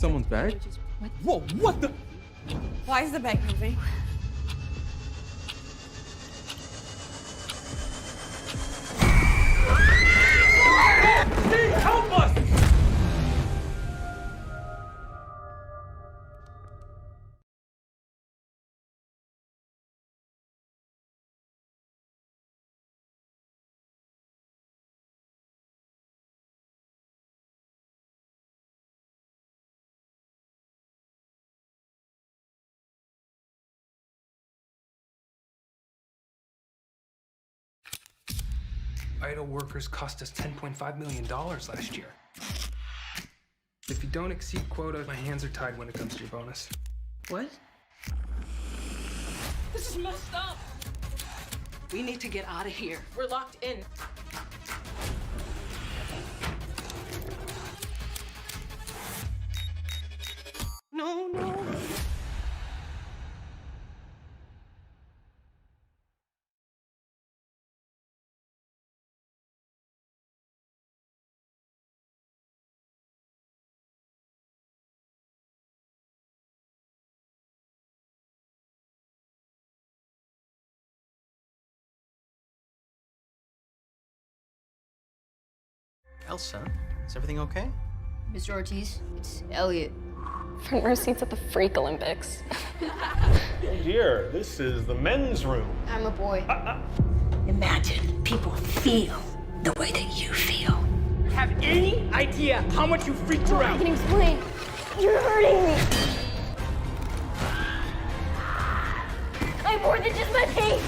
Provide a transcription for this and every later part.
Someone's bag? What? Whoa, what the? Why is the bag moving? Steve, help us! Idle workers cost us $10.5 million last year. If you don't exceed quota, my hands are tied when it comes to your bonus. What? This is messed up. We need to get out of here. We're locked in. No. Elsa, is everything okay? Mr. Ortiz, it's Elliot. Front row seats at the Freak Olympics. Oh dear, this is the men's room. I'm a boy. Imagine people feel the way that you feel. Have any idea how much you freaked her I out? can explain. You're hurting me. I'm more than just my pain.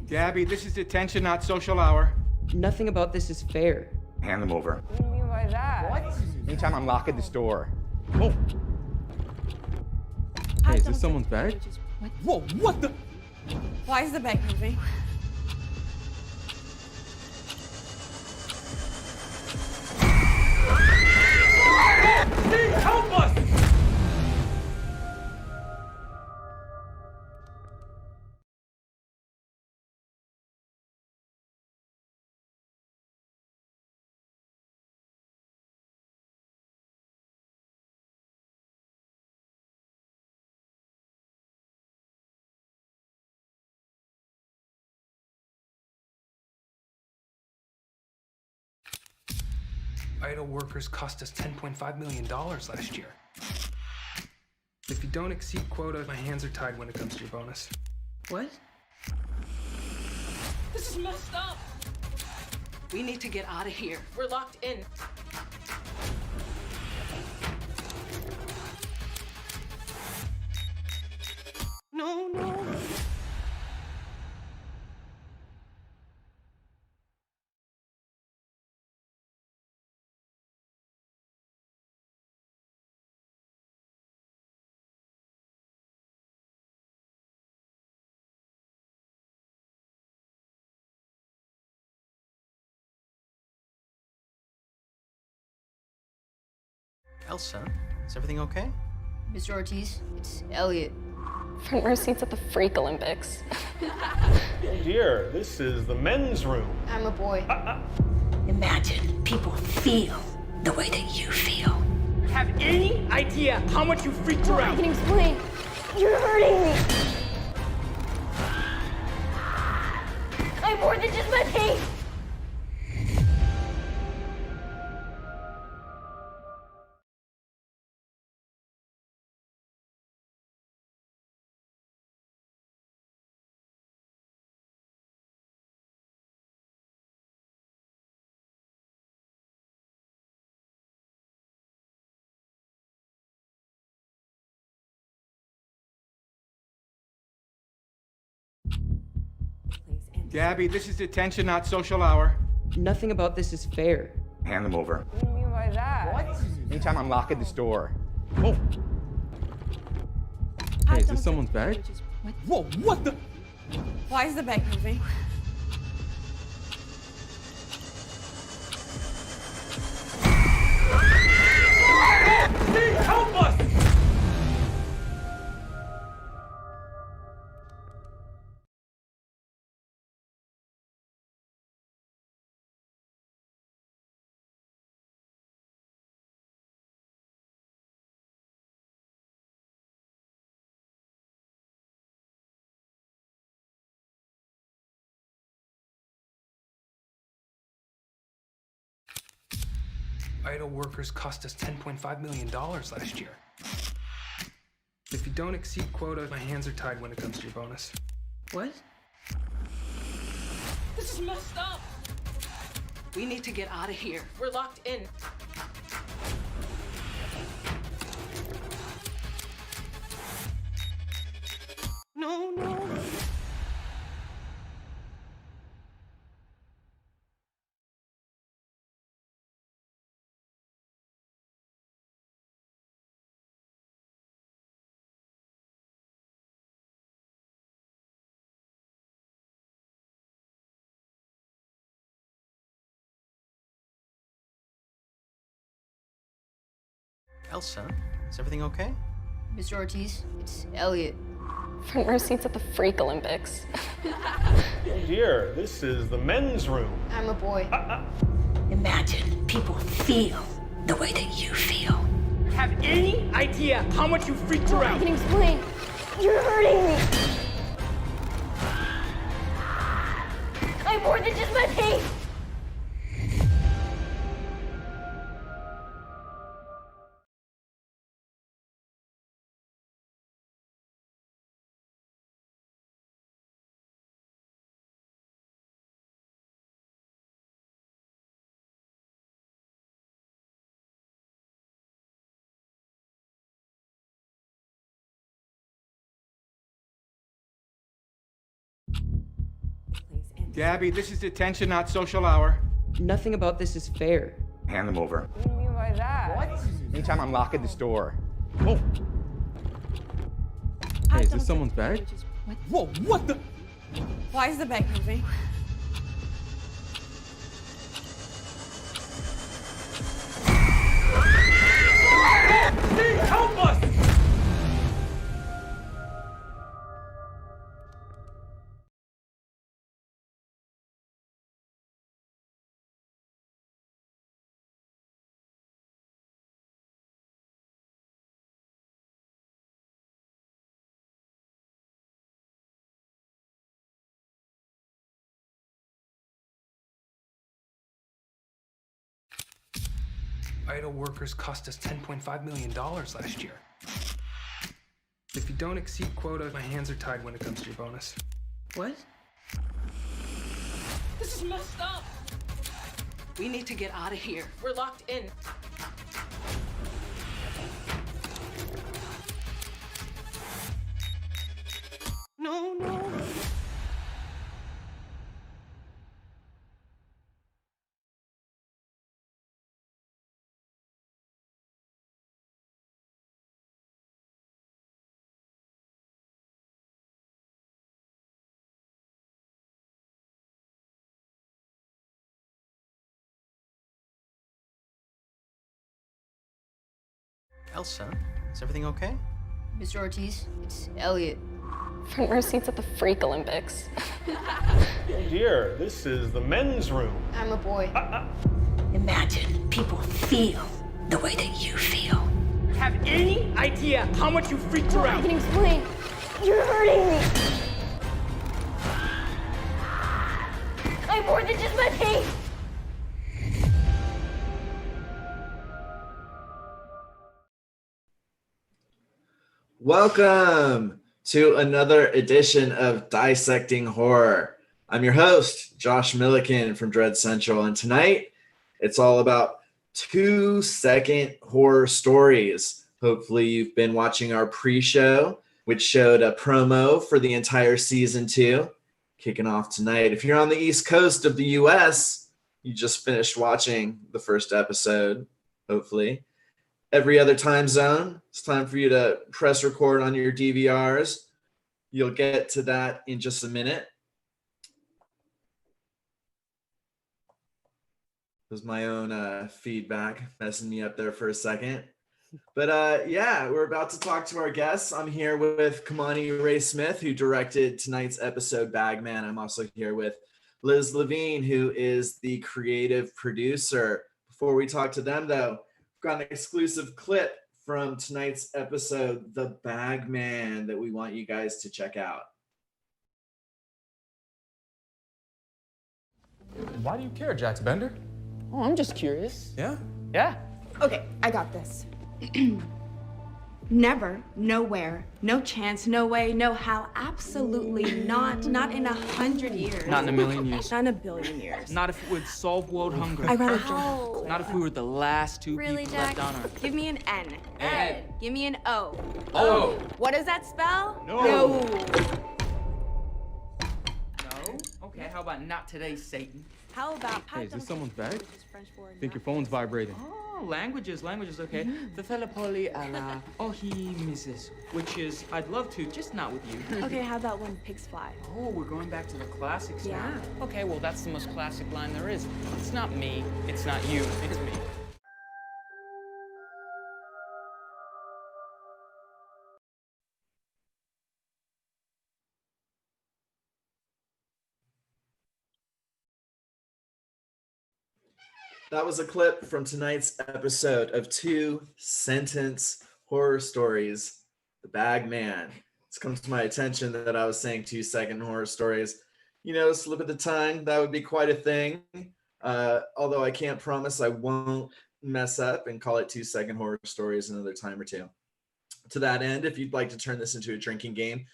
Gabby, this is detention, not social hour. Nothing about this is fair. Hand them over. What do you mean by that? What? Anytime I'm locking this door. Oh. Hey, is this someone's bag? What? Whoa, what the? Why is the bag moving? Steve, help us! Idle workers cost us $10.5 million last year. If you don't exceed quota, my hands are tied when it comes to your bonus. What? This is messed up. We need to get out of here. We're locked in. No. Elsa, is everything okay? Mr. Ortiz, it's Elliot. Front row seats at the Freak Olympics. Oh dear, this is the men's room. I'm a boy. Imagine people feel the way that you feel. Have any idea how much you freaked her I out? can explain. You're hurting me. I'm more than just my pain. Gabby, this is detention, not social hour. Nothing about this is fair. Hand them over. What do you mean by that? What? Anytime I'm locking this door. Oh. Hey, is this someone's bag? Whoa, what the? Why is the bag moving? Steve, help us! Idle workers cost us $10.5 million last year. If you don't exceed quota, my hands are tied when it comes to your bonus. What? This is messed up. We need to get out of here. We're locked in. No, no. Elsa, is everything okay? Mr. Ortiz, it's Elliot. Front row seats at the Freak Olympics. Oh dear, this is the men's room. I'm a boy. Imagine people feel the way that you feel. Have any idea how much you freaked her I out? can explain. You're hurting me. I'm more than just my pain. Gabby, this is detention, not social hour. Nothing about this is fair. Hand them over. What do you mean by that? What? Anytime I'm locking this door. Oh, Hey, is this someone's bag? whoa, what the? Why is the bag moving? Steve, help us! Idle workers cost us $10.5 million last year. If you don't exceed quota, my hands are tied when it comes to your bonus. What? This is messed up. We need to get out of here. We're locked in. No, no. Elsa, is everything okay? Mr. Ortiz, it's Elliot. Front row seats at the Freak Olympics. Oh dear, this is the men's room. I'm a boy. Imagine people feel the way that you feel. Have any idea how much you freaked her I out? can explain. You're hurting me. I'm more than just my pain. Welcome to another edition of Dissecting Horror. I'm your host, Josh Milliken from Dread Central, and tonight it's all about 2-second horror stories. Hopefully you've been watching our pre-show, which showed a promo for the entire season 2, kicking off tonight. If you're on the East Coast of the US, you just finished watching the first episode, hopefully. every other time zone. It's time for you to press record on your DVRs. You'll get to that in just a minute. It was my own feedback messing me up there for a second. But yeah, we're about to talk to our guests. I'm here with Kamani Ray Smith, who directed tonight's episode Bagman. I'm also here with Liz Levine, who is the creative producer. Before we talk to them, though, we've got an exclusive clip from tonight's episode, The Bagman, that we want you guys to check out. Why do you care, Jax Bender? Oh, I'm just curious. Yeah? Yeah. Okay, I got this. Never, nowhere, no chance, no way, no how, absolutely not. Not in 100 years. Not in a million years. Not in a billion years. Not if it would solve world hunger. I'd rather Not if we were the last two Really, people Jack? left on Earth. Give me an N. N. Give me an O. O. What does that spell? No. No. No? Okay, how about not today, Satan? How about Hey, is this someone's bag? French for I think your phone's vibrating. Oh, languages, okay. The Felipoli a la Ohi Mrs., which is, I'd love to, just not with you. Okay, how about when pigs fly? Oh, we're going back to the classics Yeah. now. Okay, well, that's the most classic line there is. It's not me, it's not you, it's me. That was a clip from tonight's episode of 2-sentence horror stories, The Bagman. It's come to my attention that I was saying 2-second horror stories. You know, slip of the tongue, that would be quite a thing. Although I can't promise I won't mess up and call it 2-second horror stories another time or two. To that end, if you'd like to turn this into a drinking game,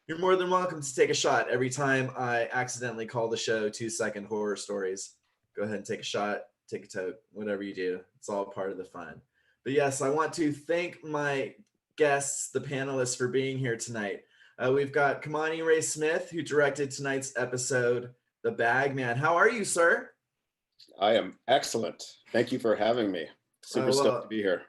you're more than welcome to take a shot every time I accidentally call the show 2-second horror stories. Go ahead and take a shot. Take a toke, whatever you do. It's all part of the fun. But yes, I want to thank my guests, the panelists, for being here tonight. We've got Kamani Ray Smith, who directed tonight's episode, The Bagman. How are you, sir? I am excellent. Thank you for having me. Super stoked to be here.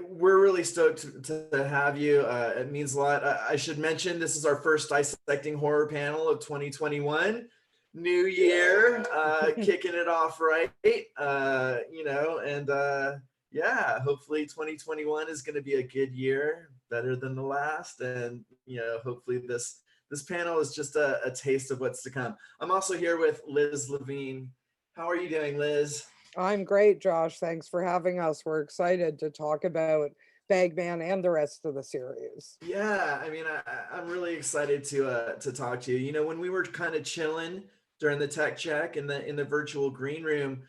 We're really stoked to have you. It means a lot. I should mention this is our first Dissecting Horror panel of 2021. New year, kicking it off right, yeah, hopefully 2021 is going to be a good year, better than the last, and hopefully this panel is just a taste of what's to come. I'm also here with Liz Levine. How are you doing, Liz? I'm great, Josh. Thanks for having us. We're excited to talk about Bagman and the rest of the series. Yeah, I mean, I'm really excited to talk to you. You know, when we were kind of chilling during the tech check in the virtual green room,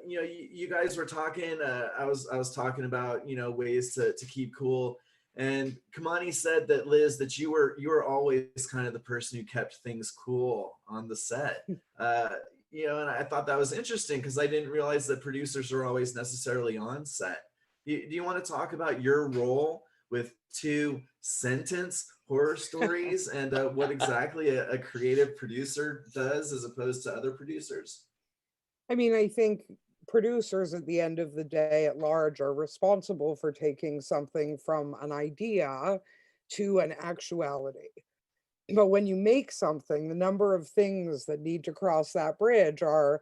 you guys were talking. I was talking about ways to keep cool, and Kamani said that, Liz, that you were always kind of the person who kept things cool on the set. And I thought that was interesting because I didn't realize that producers are always necessarily on set. Do you want to talk about your role with 2-sentence horror stories and what exactly a creative producer does as opposed to other producers? I mean, I think producers at the end of the day at large are responsible for taking something from an idea to an actuality. But when you make something, the number of things that need to cross that bridge are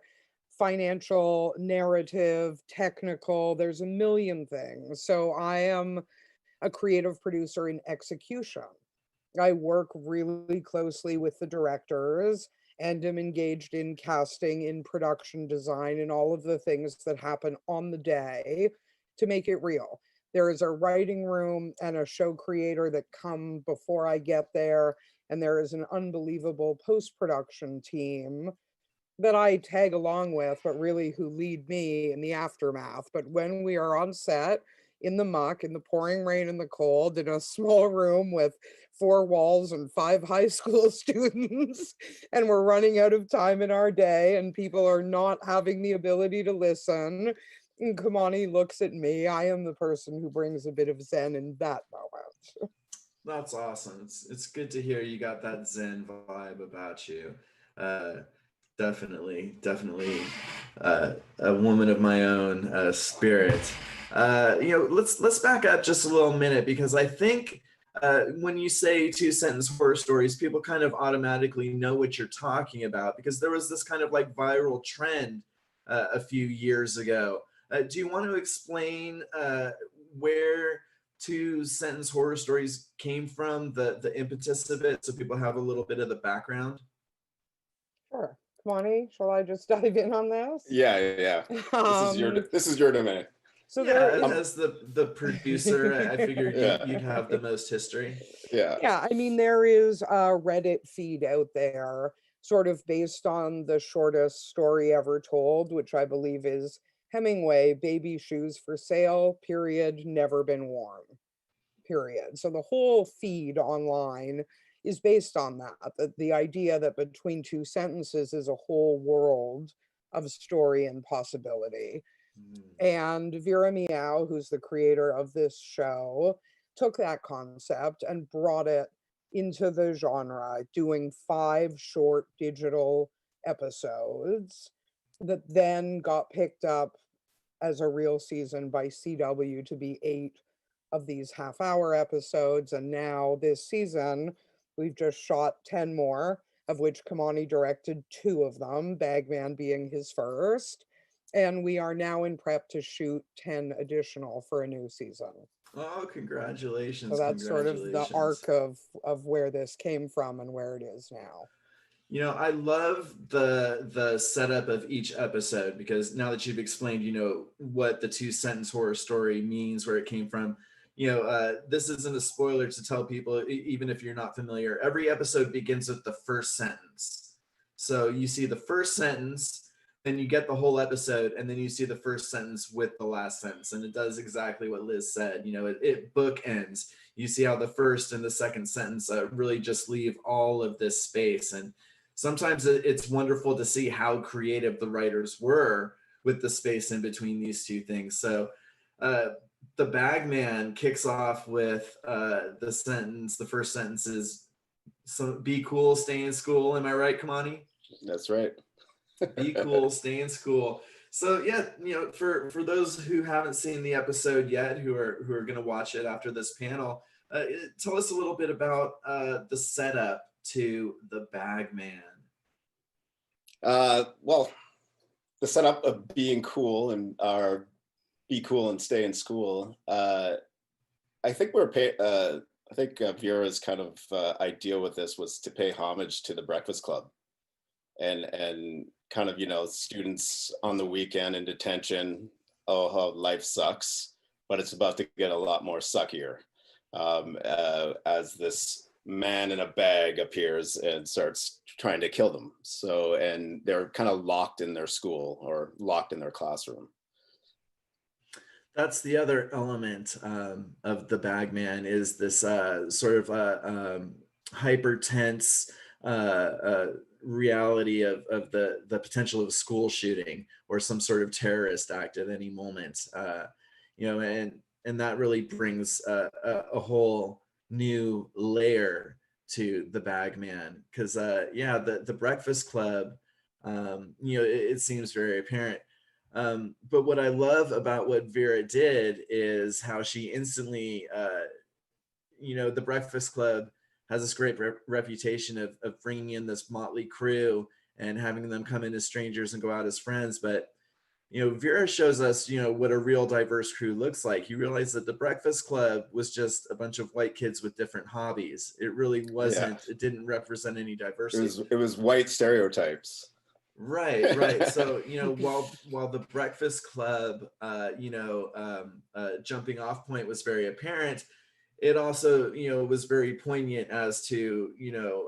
financial, narrative, technical. There's a million things. So I am a creative producer in execution. I work really closely with the directors and am engaged in casting, in production design, and all of the things that happen on the day to make it real. There is a writing room and a show creator that come before I get there, and there is an unbelievable post-production team that I tag along with, but really who lead me in the aftermath. But when we are on set, in the muck, in the pouring rain and the cold, in a small room with 4 walls and 5 high school students, and we're running out of time in our day, and people are not having the ability to listen, and Kamani looks at me, I am the person who brings a bit of zen in that moment. That's awesome. It's good to hear you got that zen vibe about you. Definitely a woman of my own spirit. Let's back up just a little minute, because I think when you say two-sentence horror stories, people kind of automatically know what you're talking about, because there was this kind of like viral trend a few years ago. Do you want to explain where two-sentence horror stories came from, the impetus of it, so people have a little bit of the background? Sure. Kwani, shall I just dive in on this? Yeah. This is your domain. So there is, as the producer, I figured you'd have the most history. Yeah, I mean, there is a Reddit feed out there sort of based on the shortest story ever told, which I believe is Hemingway, baby shoes for sale, period, never been worn, period. So the whole feed online is based on that, the idea that between two sentences is a whole world of story and possibility. And Vera Miao, who's the creator of this show, took that concept and brought it into the genre, doing 5 short digital episodes that then got picked up as a real season by CW to be 8 of these half-hour episodes. And now this season, we've just shot 10 more, of which Kamani directed 2 of them, Bagman being his first. And we are now in prep to shoot 10 additional for a new season. Oh, congratulations. So that's sort of the arc of where this came from and where it is now. You know, I love the setup of each episode, because now that you've explained, what the two-sentence horror story means, where it came from, this isn't a spoiler to tell people, even if you're not familiar. Every episode begins with the first sentence. So you see the first sentence, then you get the whole episode, and then you see the first sentence with the last sentence. And it does exactly what Liz said. It bookends. You see how the first and the second sentence really just leave all of this space. And sometimes it's wonderful to see how creative the writers were with the space in between these two things. So the Bagman kicks off with the first sentence is, be cool, stay in school. Am I right, Kamani? That's right. Be cool, stay in school. So yeah, for those who haven't seen the episode yet, who are going to watch it after this panel, tell us a little bit about the setup to the Bagman. Well, the setup of being cool and be cool and stay in school. I think Vera's kind of idea with this was to pay homage to the Breakfast Club, and kind of, students on the weekend in detention. Oh, how life sucks, but it's about to get a lot more suckier as this man in a bag appears and starts trying to kill them. So, and they're kind of locked in their school or locked in their classroom. That's the other element of the Bagman, is this sort of hyper tense reality of the potential of a school shooting or some sort of terrorist act at any moment. And that really brings a whole new layer to the Bagman, because the Breakfast Club, it seems very apparent. But what I love about what Vera did is how she instantly, the Breakfast Club has this great reputation of bringing in this motley crew and having them come in as strangers and go out as friends. But, Vera shows us, what a real diverse crew looks like. You realize that the Breakfast Club was just a bunch of white kids with different hobbies. It really wasn't, It didn't represent any diversity. It was white stereotypes. Right. So, while the Breakfast Club, jumping off point was very apparent, it also, was very poignant as to,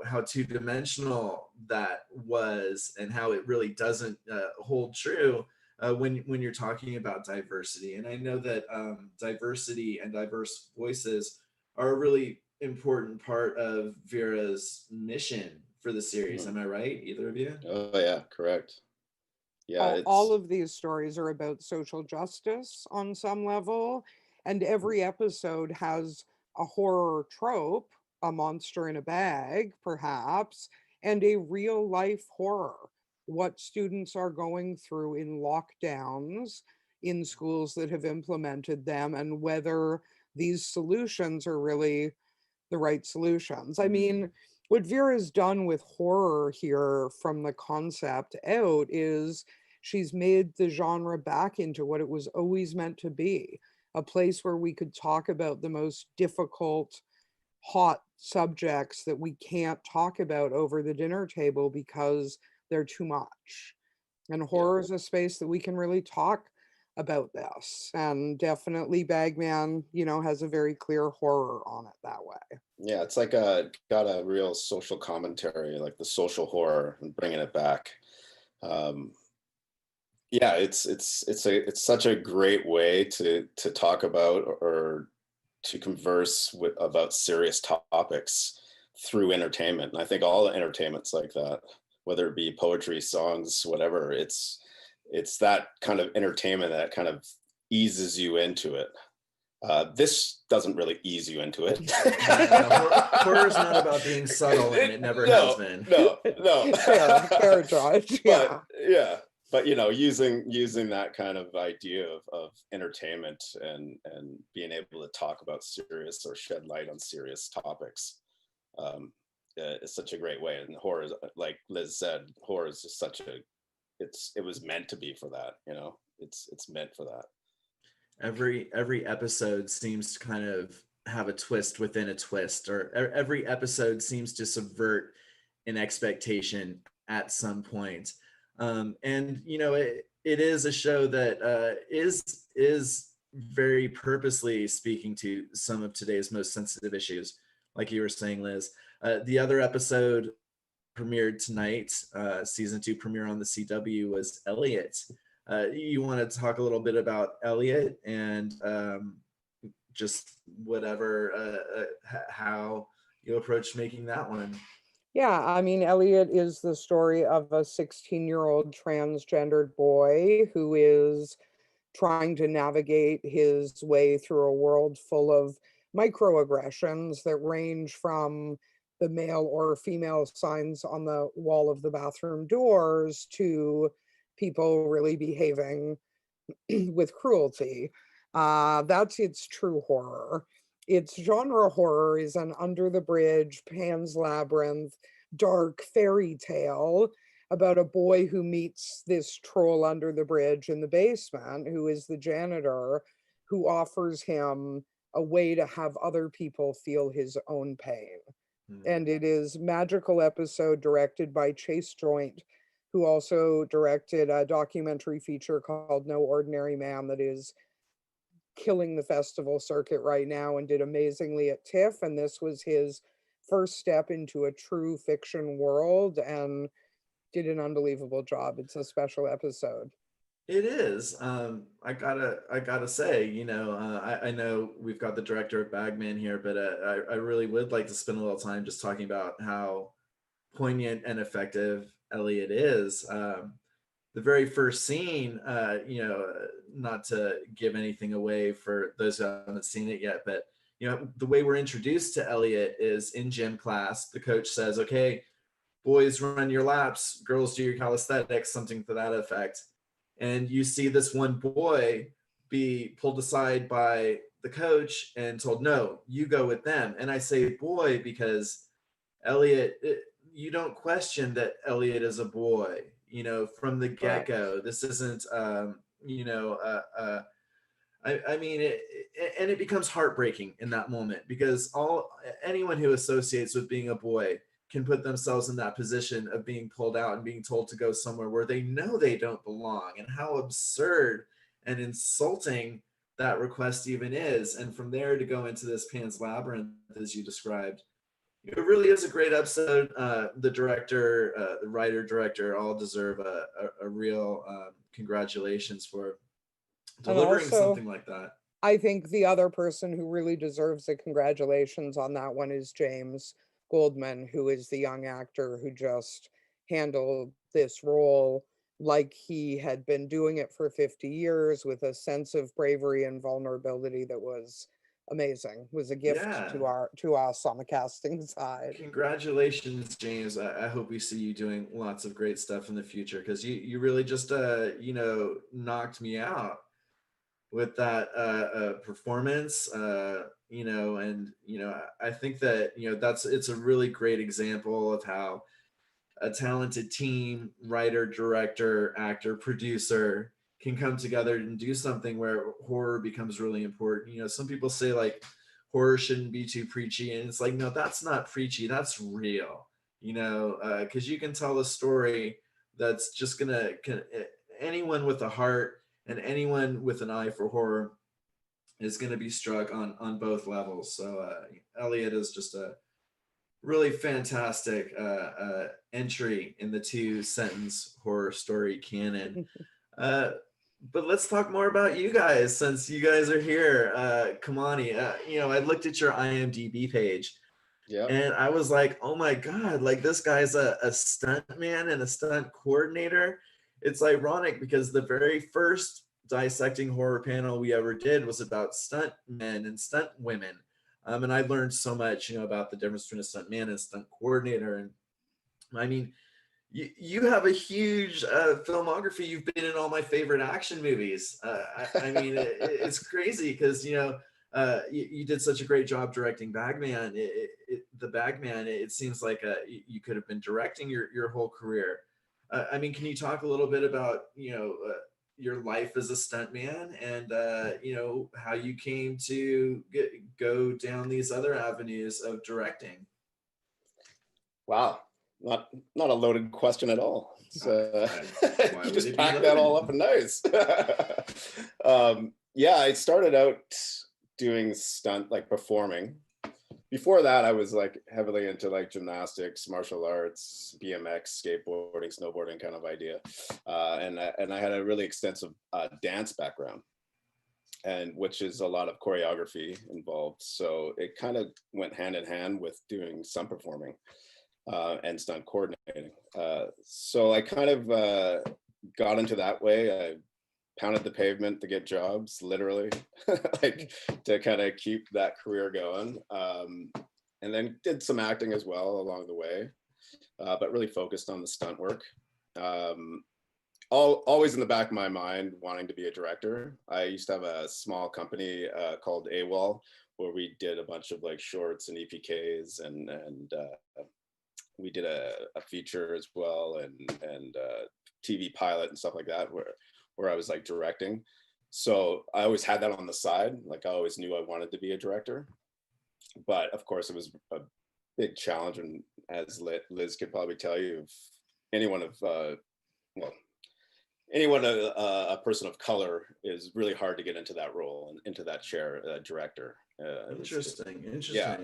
how two-dimensional that was and how it really doesn't hold true when you're talking about diversity. And I know that diversity and diverse voices are a really important part of Vera's mission for the series. Am I right, either of you? Oh yeah, correct. Yeah, all of these stories are about social justice on some level, and every episode has a horror trope, a monster in a bag, perhaps, and a real life horror. What students are going through in lockdowns, in schools that have implemented them, and whether these solutions are really the right solutions. I mean, what Vera's done with horror here from the concept out is she's made the genre back into what it was always meant to be, a place where we could talk about the most difficult, hot subjects that we can't talk about over the dinner table because they're too much. And horror is a space that we can really talk about this. And definitely Bagman, you know, has a very clear horror on it that way. Yeah, it's like got a real social commentary, like the social horror, and bringing it back. Yeah, it's such a great way to talk about or to converse about serious topics through entertainment. And I think all the entertainment's like that, whether it be poetry, songs, whatever. It's that kind of entertainment that kind of eases you into it. This doesn't really ease you into it. Horror is not about being subtle, and it never has been. No. Fair judge. Yeah. But you know, using that kind of idea of entertainment and being able to talk about serious or shed light on serious topics is such a great way. And horror, like Liz said, horror is just it was meant to be for that. You know, it's meant for that. Every episode seems to kind of have a twist within a twist, or every episode seems to subvert an expectation at some point. And you know, it is a show that is very purposely speaking to some of today's most sensitive issues, like you were saying, Liz. The other episode premiered tonight, season 2 premiere on the CW, was Elliot. You want to talk a little bit about Elliot and just whatever, how you approached making that one? Yeah, I mean, Elliot is the story of a 16-year-old transgendered boy who is trying to navigate his way through a world full of microaggressions that range from the male or female signs on the wall of the bathroom doors to people really behaving with cruelty. That's its true horror. Its genre horror is an under the bridge, Pan's Labyrinth, dark fairy tale about a boy who meets this troll under the bridge in the basement, who is the janitor, who offers him a way to have other people feel his own pain. And it is magical episode directed by Chase Joint, who also directed a documentary feature called No Ordinary Man that is killing the festival circuit right now and did amazingly at TIFF. And this was his first step into a true fiction world and did an unbelievable job. It's a special episode. It is. I gotta say, you know, I know we've got the director of Bagman here, but I really would like to spend a little time just talking about how poignant and effective Elliot is. The very first scene, you know, not to give anything away for those who haven't seen it yet, but you know, the way we're introduced to Elliot is in gym class. The coach says, "Okay, boys run your laps, girls do your calisthenics," something to that effect. And you see this one boy be pulled aside by the coach and told, "No, you go with them." And I say boy because Elliot, you don't question that Elliot is a boy, you know, from the get-go. This isn't, you know, I mean, it becomes heartbreaking in that moment because anyone who associates with being a boy can put themselves in that position of being pulled out and being told to go somewhere where they know they don't belong, and how absurd and insulting that request even is. And from there to go into this Pan's Labyrinth, as you described, it really is a great episode. The director, the writer, director, all deserve a real congratulations for delivering something like that. I think the other person who really deserves a congratulations on that one is James Goldman, who is the young actor who just handled this role like he had been doing it for 50 years with a sense of bravery and vulnerability that was amazing. It was a gift to us on the casting side. Congratulations, James. I hope we see you doing lots of great stuff in the future, because you really just you know, knocked me out with that performance, you know, and you know, I think that, you know, it's a really great example of how a talented team, writer, director, actor, producer, can come together and do something where horror becomes really important. You know, some people say like horror shouldn't be too preachy, and it's like, no, that's not preachy, that's real. You know, because you can tell a story that's just gonna anyone with a heart and anyone with an eye for horror is going to be struck on both levels. So Elliot is just a really fantastic entry in the 2-sentence horror story canon. But let's talk more about you guys, since you guys are here. Kamani, you know, I looked at your IMDb page, and I was like, oh my God, like this guy's a stunt man and a stunt coordinator. It's ironic because the very first dissecting horror panel we ever did was about stunt men and stunt women. And I learned so much, you know, about the difference between a stunt man and a stunt coordinator. And I mean, you have a huge filmography. You've been in all my favorite action movies. I mean, it's crazy because, you know, you did such a great job directing Bagman. The Bagman, it seems like you could have been directing your whole career. I mean, can you talk a little bit about, you know, your life as a stuntman and, you know, how you came to go down these other avenues of directing? Wow. Not a loaded question at all. So, you just packed that all up and nice. Yeah, I started out doing stunt, like performing. Before that, I was like heavily into like gymnastics, martial arts, BMX, skateboarding, snowboarding kind of idea. And I had a really extensive dance background, and which is a lot of choreography involved. So it kind of went hand in hand with doing some performing and stunt coordinating. So I kind of got into that way. I pounded the pavement to get jobs, literally, like to kind of keep that career going. And then did some acting as well along the way, but really focused on the stunt work. Always in the back of my mind, wanting to be a director. I used to have a small company called AWOL, where we did a bunch of like shorts and EPKs, and we did a feature as well, and TV pilot and stuff like that, where I was like directing. So I always had that on the side. Like I always knew I wanted to be a director, but of course it was a big challenge. And as Liz could probably tell you, if anyone a person of color, is really hard to get into that role and into that chair, director. Interesting. Yeah.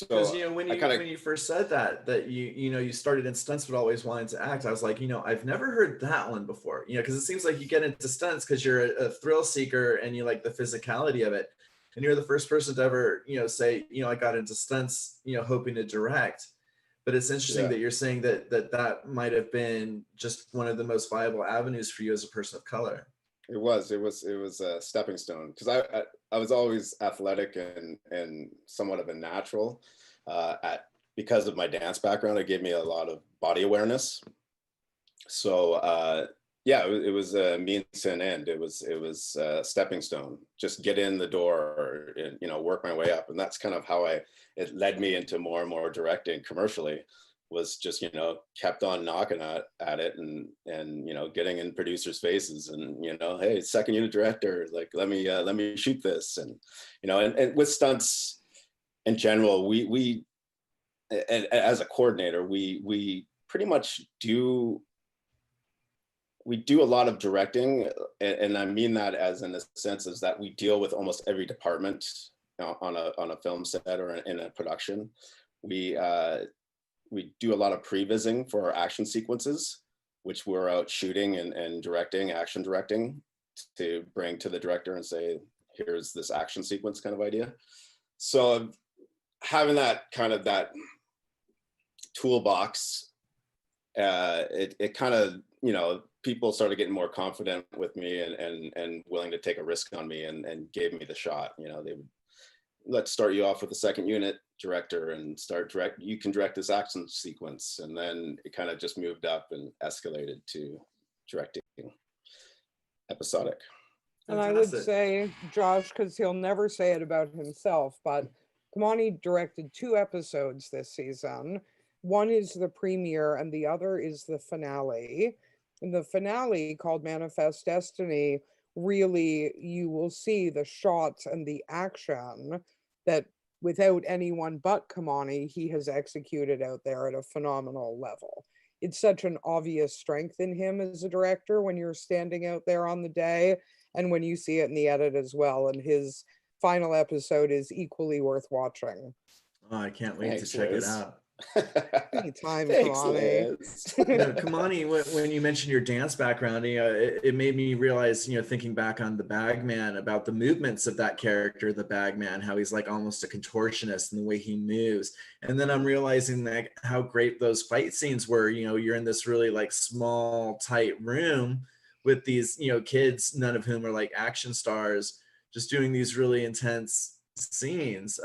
Because, you know, when you first said that you started in stunts but always wanted to act, I was like, you know, I've never heard that one before. You know, because it seems like you get into stunts because you're a thrill seeker and you like the physicality of it, and you're the first person to ever, you know, say, you know, I got into stunts, you know, hoping to direct. But it's interesting that you're saying that might have been just one of the most viable avenues for you as a person of color. It was a stepping stone, because I was always athletic and somewhat of a natural. Because of my dance background, it gave me a lot of body awareness. So yeah, it was a means to an end. It was a stepping stone. Just get in the door, and, you know, work my way up, and that's kind of how it led me into more and more directing commercially. Was just, you know, kept on knocking at it and you know, getting in producers' faces, and, you know, hey, second unit director, like let me shoot this. And, you know, and with stunts in general, we as a coordinator, we pretty much do a lot of directing, and I mean that as in the sense is that we deal with almost every department on a film set or in a production. We do a lot of pre-vising for our action sequences, which we're out shooting and directing, action directing, to bring to the director and say, here's this action sequence kind of idea. So having that kind of that toolbox, it kind of, you know, people started getting more confident with me and willing to take a risk on me and gave me the shot. You know, they would, let's start you off with a second unit director and you can direct this action sequence. And then it kind of just moved up and escalated to directing episodic. And I would Fantastic. say, Josh, because he'll never say it about himself, but Kamani directed 2 episodes this season. One is the premiere and the other is the finale. In the finale, called Manifest Destiny, really you will see the shots and the action that without anyone but Kamani, he has executed out there at a phenomenal level. It's such an obvious strength in him as a director when you're standing out there on the day and when you see it in the edit as well. And his final episode is equally worth watching. Oh, I can't wait Thanks, to check Liz. it out. Anytime, Thanks, Kamani. Liz. Kamani, when you mentioned your dance background, it made me realize, thinking back on the Bagman, about the movements of that character, the Bagman, how he's like almost a contortionist in the way he moves. And then I'm realizing like how great those fight scenes were. You're in this really like small, tight room with these, kids, none of whom are like action stars, just doing these really intense scenes.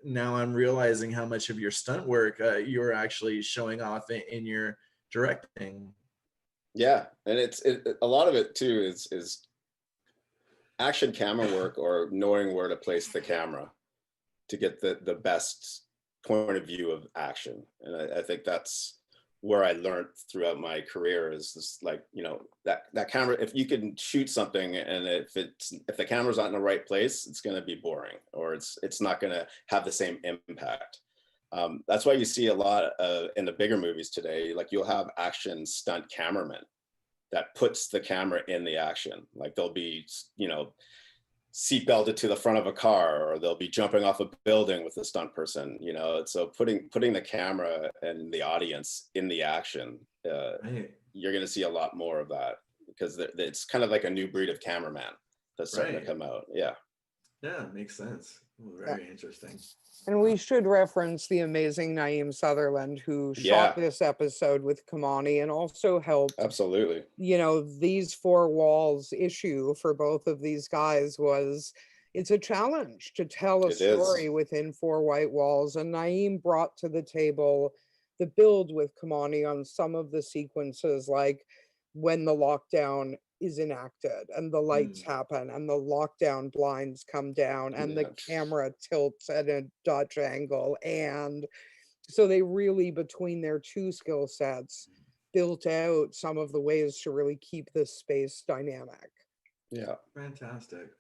Now I'm realizing how much of your stunt work you're actually showing off in your directing. Yeah, and a lot of it too is action camera work, or knowing where to place the camera to get the best point of view of action. And I think that's where I learned throughout my career, is this, like, that camera, if you can shoot something and if the camera's not in the right place, it's going to be boring, or it's not going to have the same impact. That's why you see a lot in the bigger movies today, like you'll have action stunt cameramen that puts the camera in the action. Like they'll be, seatbelted to the front of a car, or they'll be jumping off a building with a stunt person, so putting the camera and the audience in the action, Right. you're going to see a lot more of that, because it's kind of like a new breed of cameraman that's starting Right. to come out. Yeah, Makes sense. Very interesting. And we should reference the amazing Naeem Sutherland, who shot this episode with Kamani and also helped. Absolutely. These 4 walls issue for both of these guys it's a challenge to tell a story within 4 white walls. And Naeem brought to the table the build with Kamani on some of the sequences, like when the lockdown is enacted and the lights happen and the lockdown blinds come down and the camera tilts at a Dutch angle. And so they really, between their 2 skill sets, built out some of the ways to really keep this space dynamic. Yeah. Fantastic.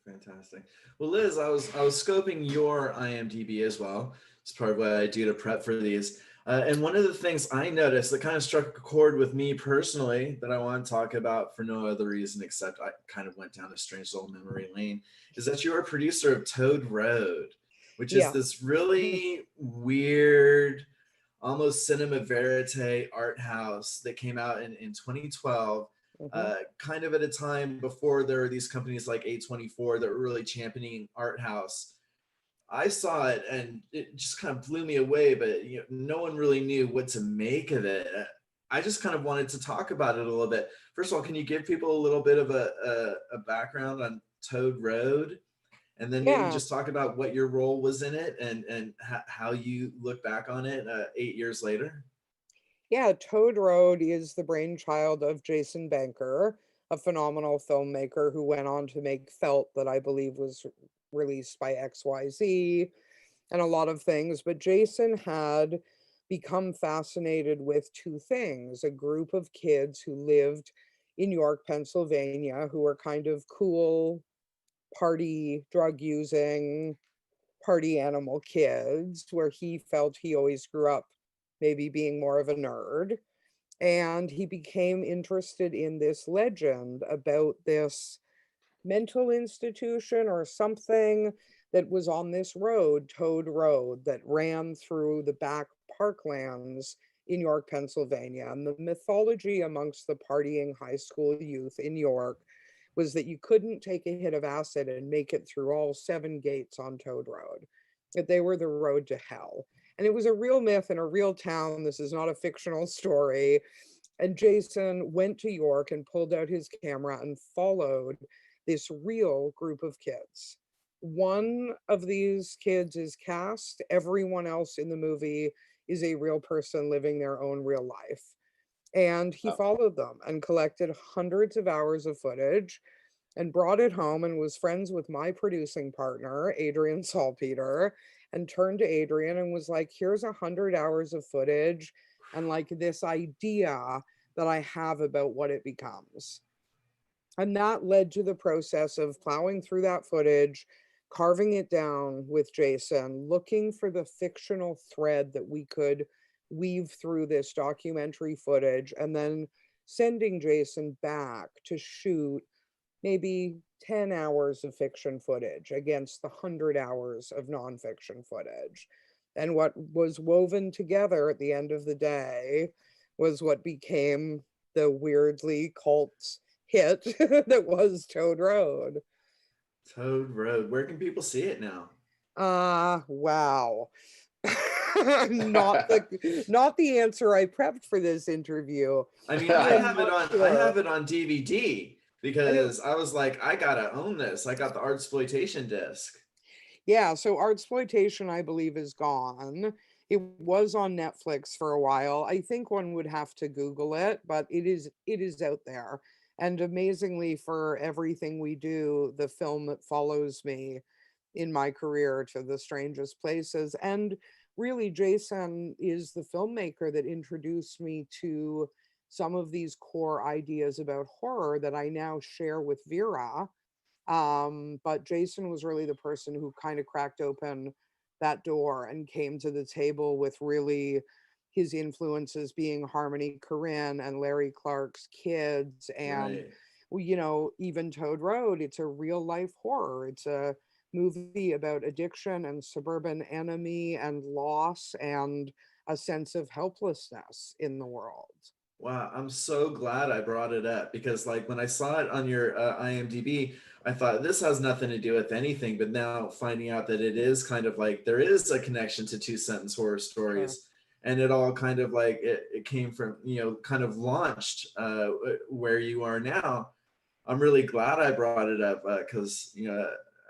Well, Liz, I was scoping your IMDb as well. It's part of what I do to prep for these. And one of the things I noticed that kind of struck a chord with me personally, that I want to talk about for no other reason except I kind of went down a strange little memory lane, is that you're a producer of Toad Road, which is this really weird, almost cinema verite art house that came out in 2012, kind of at a time before there were these companies like A24 that were really championing art house. I saw it and it just kind of blew me away, but no one really knew what to make of it. I just kind of wanted to talk about it a little bit. First of all, can you give people a little bit of a background on Toad Road? And then maybe just talk about what your role was in it and how you look back on it 8 years later. Yeah, Toad Road is the brainchild of Jason Banker, a phenomenal filmmaker who went on to make Felt, that I believe was released by XYZ, and a lot of things. But Jason had become fascinated with 2 things: a group of kids who lived in York, Pennsylvania, who were kind of cool, party, drug using, party animal kids, where he felt he always grew up maybe being more of a nerd. And he became interested in this legend about this mental institution or something that was on this road, Toad Road, that ran through the back parklands in York, Pennsylvania. And the mythology amongst the partying high school youth in York was that you couldn't take a hit of acid and make it through all 7 gates on Toad Road, that they were the road to hell. And it was a real myth in a real town. This is not a fictional story. And Jason went to York and pulled out his camera and followed this real group of kids. One of these kids is cast. Everyone else in the movie is a real person living their own real life. And he followed them and collected hundreds of hours of footage. and brought it home and was friends with my producing partner, Adrian Salpeter, and turned to Adrian and was like, here's 100 hours of footage and like this idea that I have about what it becomes. And that led to the process of plowing through that footage, carving it down with Jason, looking for the fictional thread that we could weave through this documentary footage, and then sending Jason back to shoot maybe 10 hours of fiction footage against the 100 hours of nonfiction footage. And what was woven together at the end of the day was what became the weirdly cult hit that was Toad Road. Toad Road. Where can people see it now? Wow. not the answer I prepped for this interview. I mean, I have it on DVD because I was like, I gotta own this. I got the Artsploitation disc. Yeah, so Artsploitation, I believe, is gone. It was on Netflix for a while. I think one would have to Google it, but it is out there. And amazingly, for everything we do, the film that follows me in my career to the strangest places. And really, Jason is the filmmaker that introduced me to some of these core ideas about horror that I now share with Vera. But Jason was really the person who kind of cracked open that door and came to the table with really his influences being Harmony Korine and Larry Clark's Kids, and even Toad Road. It's a real life horror. It's a movie about addiction and suburban enemy and loss and a sense of helplessness in the world. Wow, I'm so glad I brought it up because like when I saw it on your IMDb, I thought this has nothing to do with anything, but now finding out that it is kind of like there is a connection to Two Sentence Horror Stories, and it all kind of like it came from, kind of launched where you are now. I'm really glad I brought it up because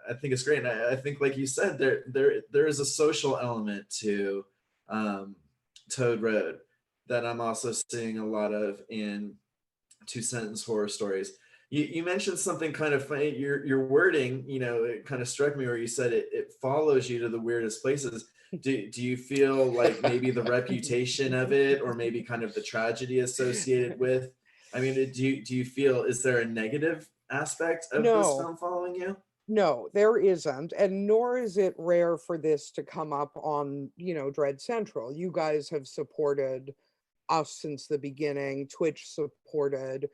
I think it's great. And I think, like you said, there is a social element to Toad Road that I'm also seeing a lot of in Two Sentence Horror Stories. You mentioned something kind of funny. Your wording, it kind of struck me where you said it follows you to the weirdest places. Do you feel like maybe the reputation of it, or maybe kind of the tragedy associated with? I mean, do you feel, is there a negative aspect of this film following you? No, there isn't, and nor is it rare for this to come up on, Dread Central. You guys have supported us since the beginning. Twitch supported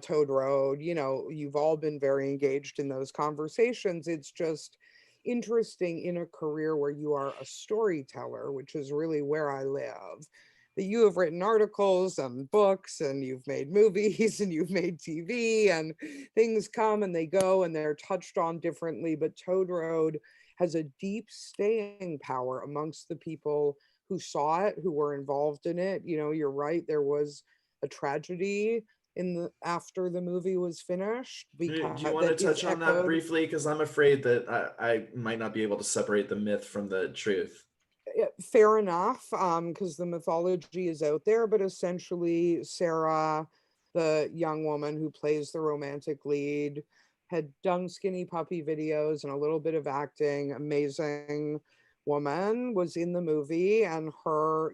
Toad Road. You've all been very engaged in those conversations. It's just interesting in a career where you are a storyteller, which is really where I live, that you have written articles and books and you've made movies and you've made TV, and things come and they go and they're touched on differently. But Toad Road has a deep staying power amongst the people who saw it, who were involved in it. You're right. There was a tragedy after the movie was finished. Do you want to touch on that briefly? Because I'm afraid that I might not be able to separate the myth from the truth. Fair enough, because the mythology is out there, but essentially Sarah, the young woman who plays the romantic lead, had done Skinny Puppy videos and a little bit of acting. Amazing woman, was in the movie, and her,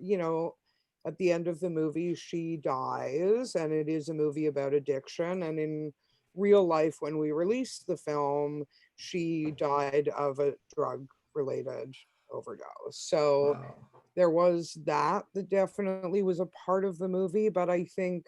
at the end of the movie, she dies, and it is a movie about addiction. And in real life, when we released the film, she died of a drug-related overdose. So there was that definitely was a part of the movie, but I think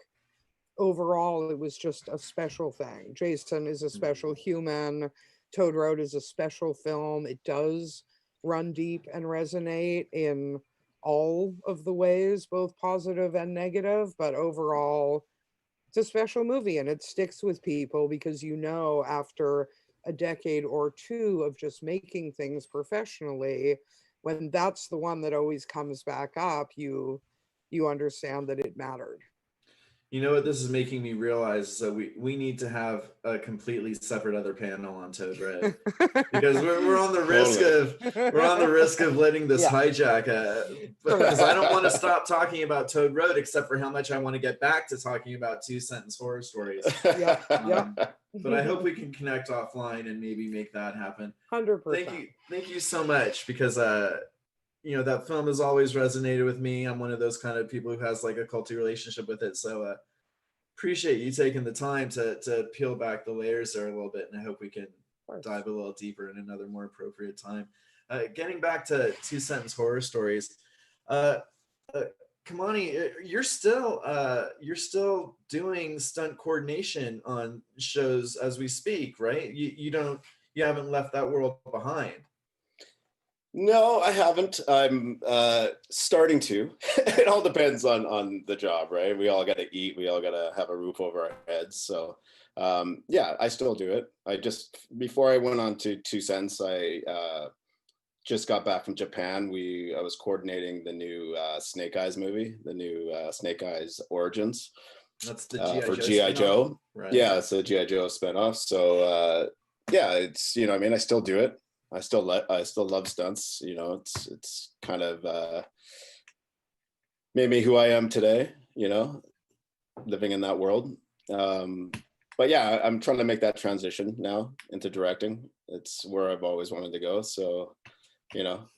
overall it was just a special thing. Jason is a special human. Toad Road is a special film. It does run deep and resonate in all of the ways, both positive and negative, but overall it's a special movie, and it sticks with people because after a decade or two of just making things professionally, when that's the one that always comes back up, you understand that it mattered. You know what this is making me realize is that we need to have a completely separate other panel on Toad Red, because we're on the risk of letting this hijack because I don't want to stop talking about Toad Road except for how much I want to get back to talking about 2-sentence horror stories. But I hope we can connect offline and maybe make that happen. 100%. Thank you so much, because you know, that film has always resonated with me. I'm one of those kind of people who has like a culty relationship with it. So appreciate you taking the time to peel back the layers there a little bit. And I hope we can dive a little deeper in another more appropriate time. Getting back to 2-sentence horror stories, Kamani, you're still doing stunt coordination on shows as we speak, right? You haven't left that world behind. No, I haven't. I'm starting to. It all depends on the job, right? We all got to eat. We all got to have a roof over our heads. So, yeah, I still do it. Before I went on to 2-Cents, I just got back from Japan. I was coordinating the new Snake Eyes movie, the new Snake Eyes Origins. That's the for G.I. Joe. Right. Yeah, it's a G.I. Joe spinoff. So, yeah, it's, you know, I mean, I still do it. I still love stunts. You know, it's kind of made me who I am today, you know, living in that world. But yeah, I'm trying to make that transition now into directing. It's where I've always wanted to go. So, you know.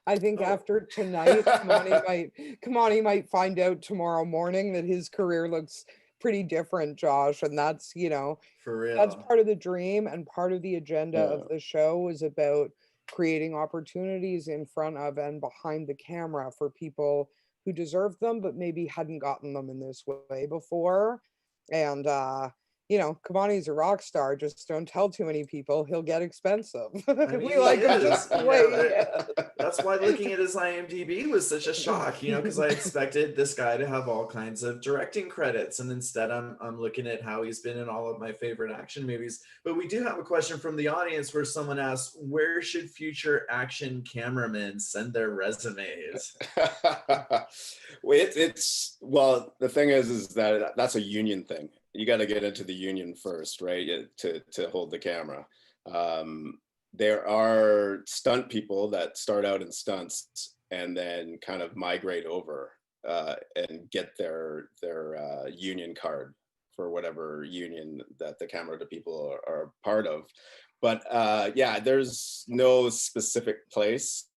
I think after tonight, Kamani might find out tomorrow morning that his career looks pretty different, Josh, and that's, you know, for real, that's part of the dream, and part of the agenda of the show is about creating opportunities in front of and behind the camera for people who deserve them but maybe hadn't gotten them in this way before. And you know, Kamani's a rock star. Just don't tell too many people, he'll get expensive. We like him just the way. That's why looking at his IMDb was such a shock, you know, because I expected this guy to have all kinds of directing credits, and instead I'm looking at how he's been in all of my favorite action movies. But we do have a question from the audience where someone asks, where should future action cameramen send their resumes? Well, the thing is that that's a union thing. You got to get into the union first, right? To hold the camera. There are stunt people that start out in stunts and then kind of migrate over and get their union card for whatever union that the camera people are part of. But yeah, there's no specific place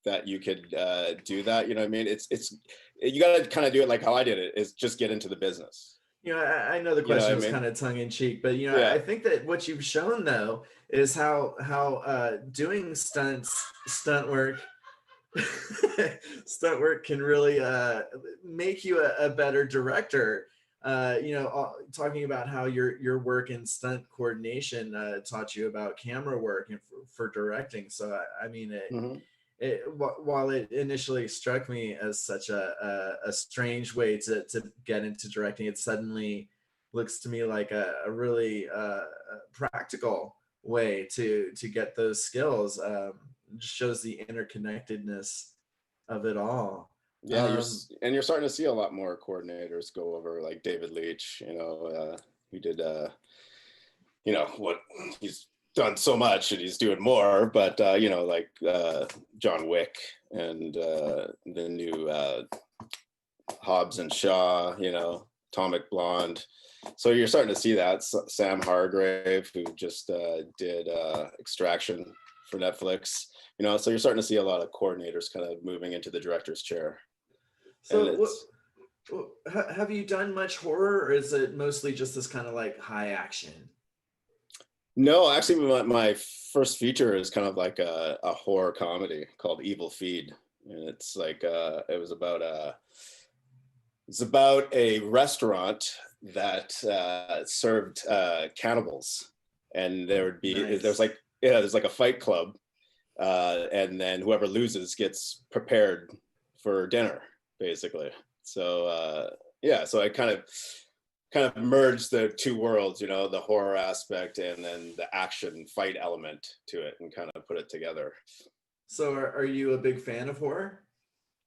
that you could do that. You know what I mean? It's you got to kind of do it like how I did it, is just get into the business. You know, I know the question was kind of tongue in cheek, but you know, I think that what you've shown though is how doing stunt work can really make you a better director. You know, talking about how your work in stunt coordination taught you about camera work and for directing. So I mean, while it initially struck me as such a strange way to get into directing, it suddenly looks to me like a really practical way to get those skills. Just shows the interconnectedness of it all. Yeah, you're starting to see a lot more coordinators go over, like David Leitch, you know, who did, you know, what he's done so much and he's doing more, but you know, like John Wick and the new Hobbs and Shaw, you know, Atomic Blonde. So you're starting to see that. Sam Hargrave, who just did Extraction for Netflix, you know, so you're starting to see a lot of coordinators kind of moving into the director's chair. So have you done much horror, or is it mostly just this kind of like high action? No, actually, my first feature is kind of like a horror comedy called Evil Feed, and it's like it's about a restaurant that served cannibals, and there's like a fight club, and then whoever loses gets prepared for dinner, basically. So yeah, so I kind of merge the two worlds, you know, the horror aspect and then the action fight element to it, and kind of put it together. So are you a big fan of horror?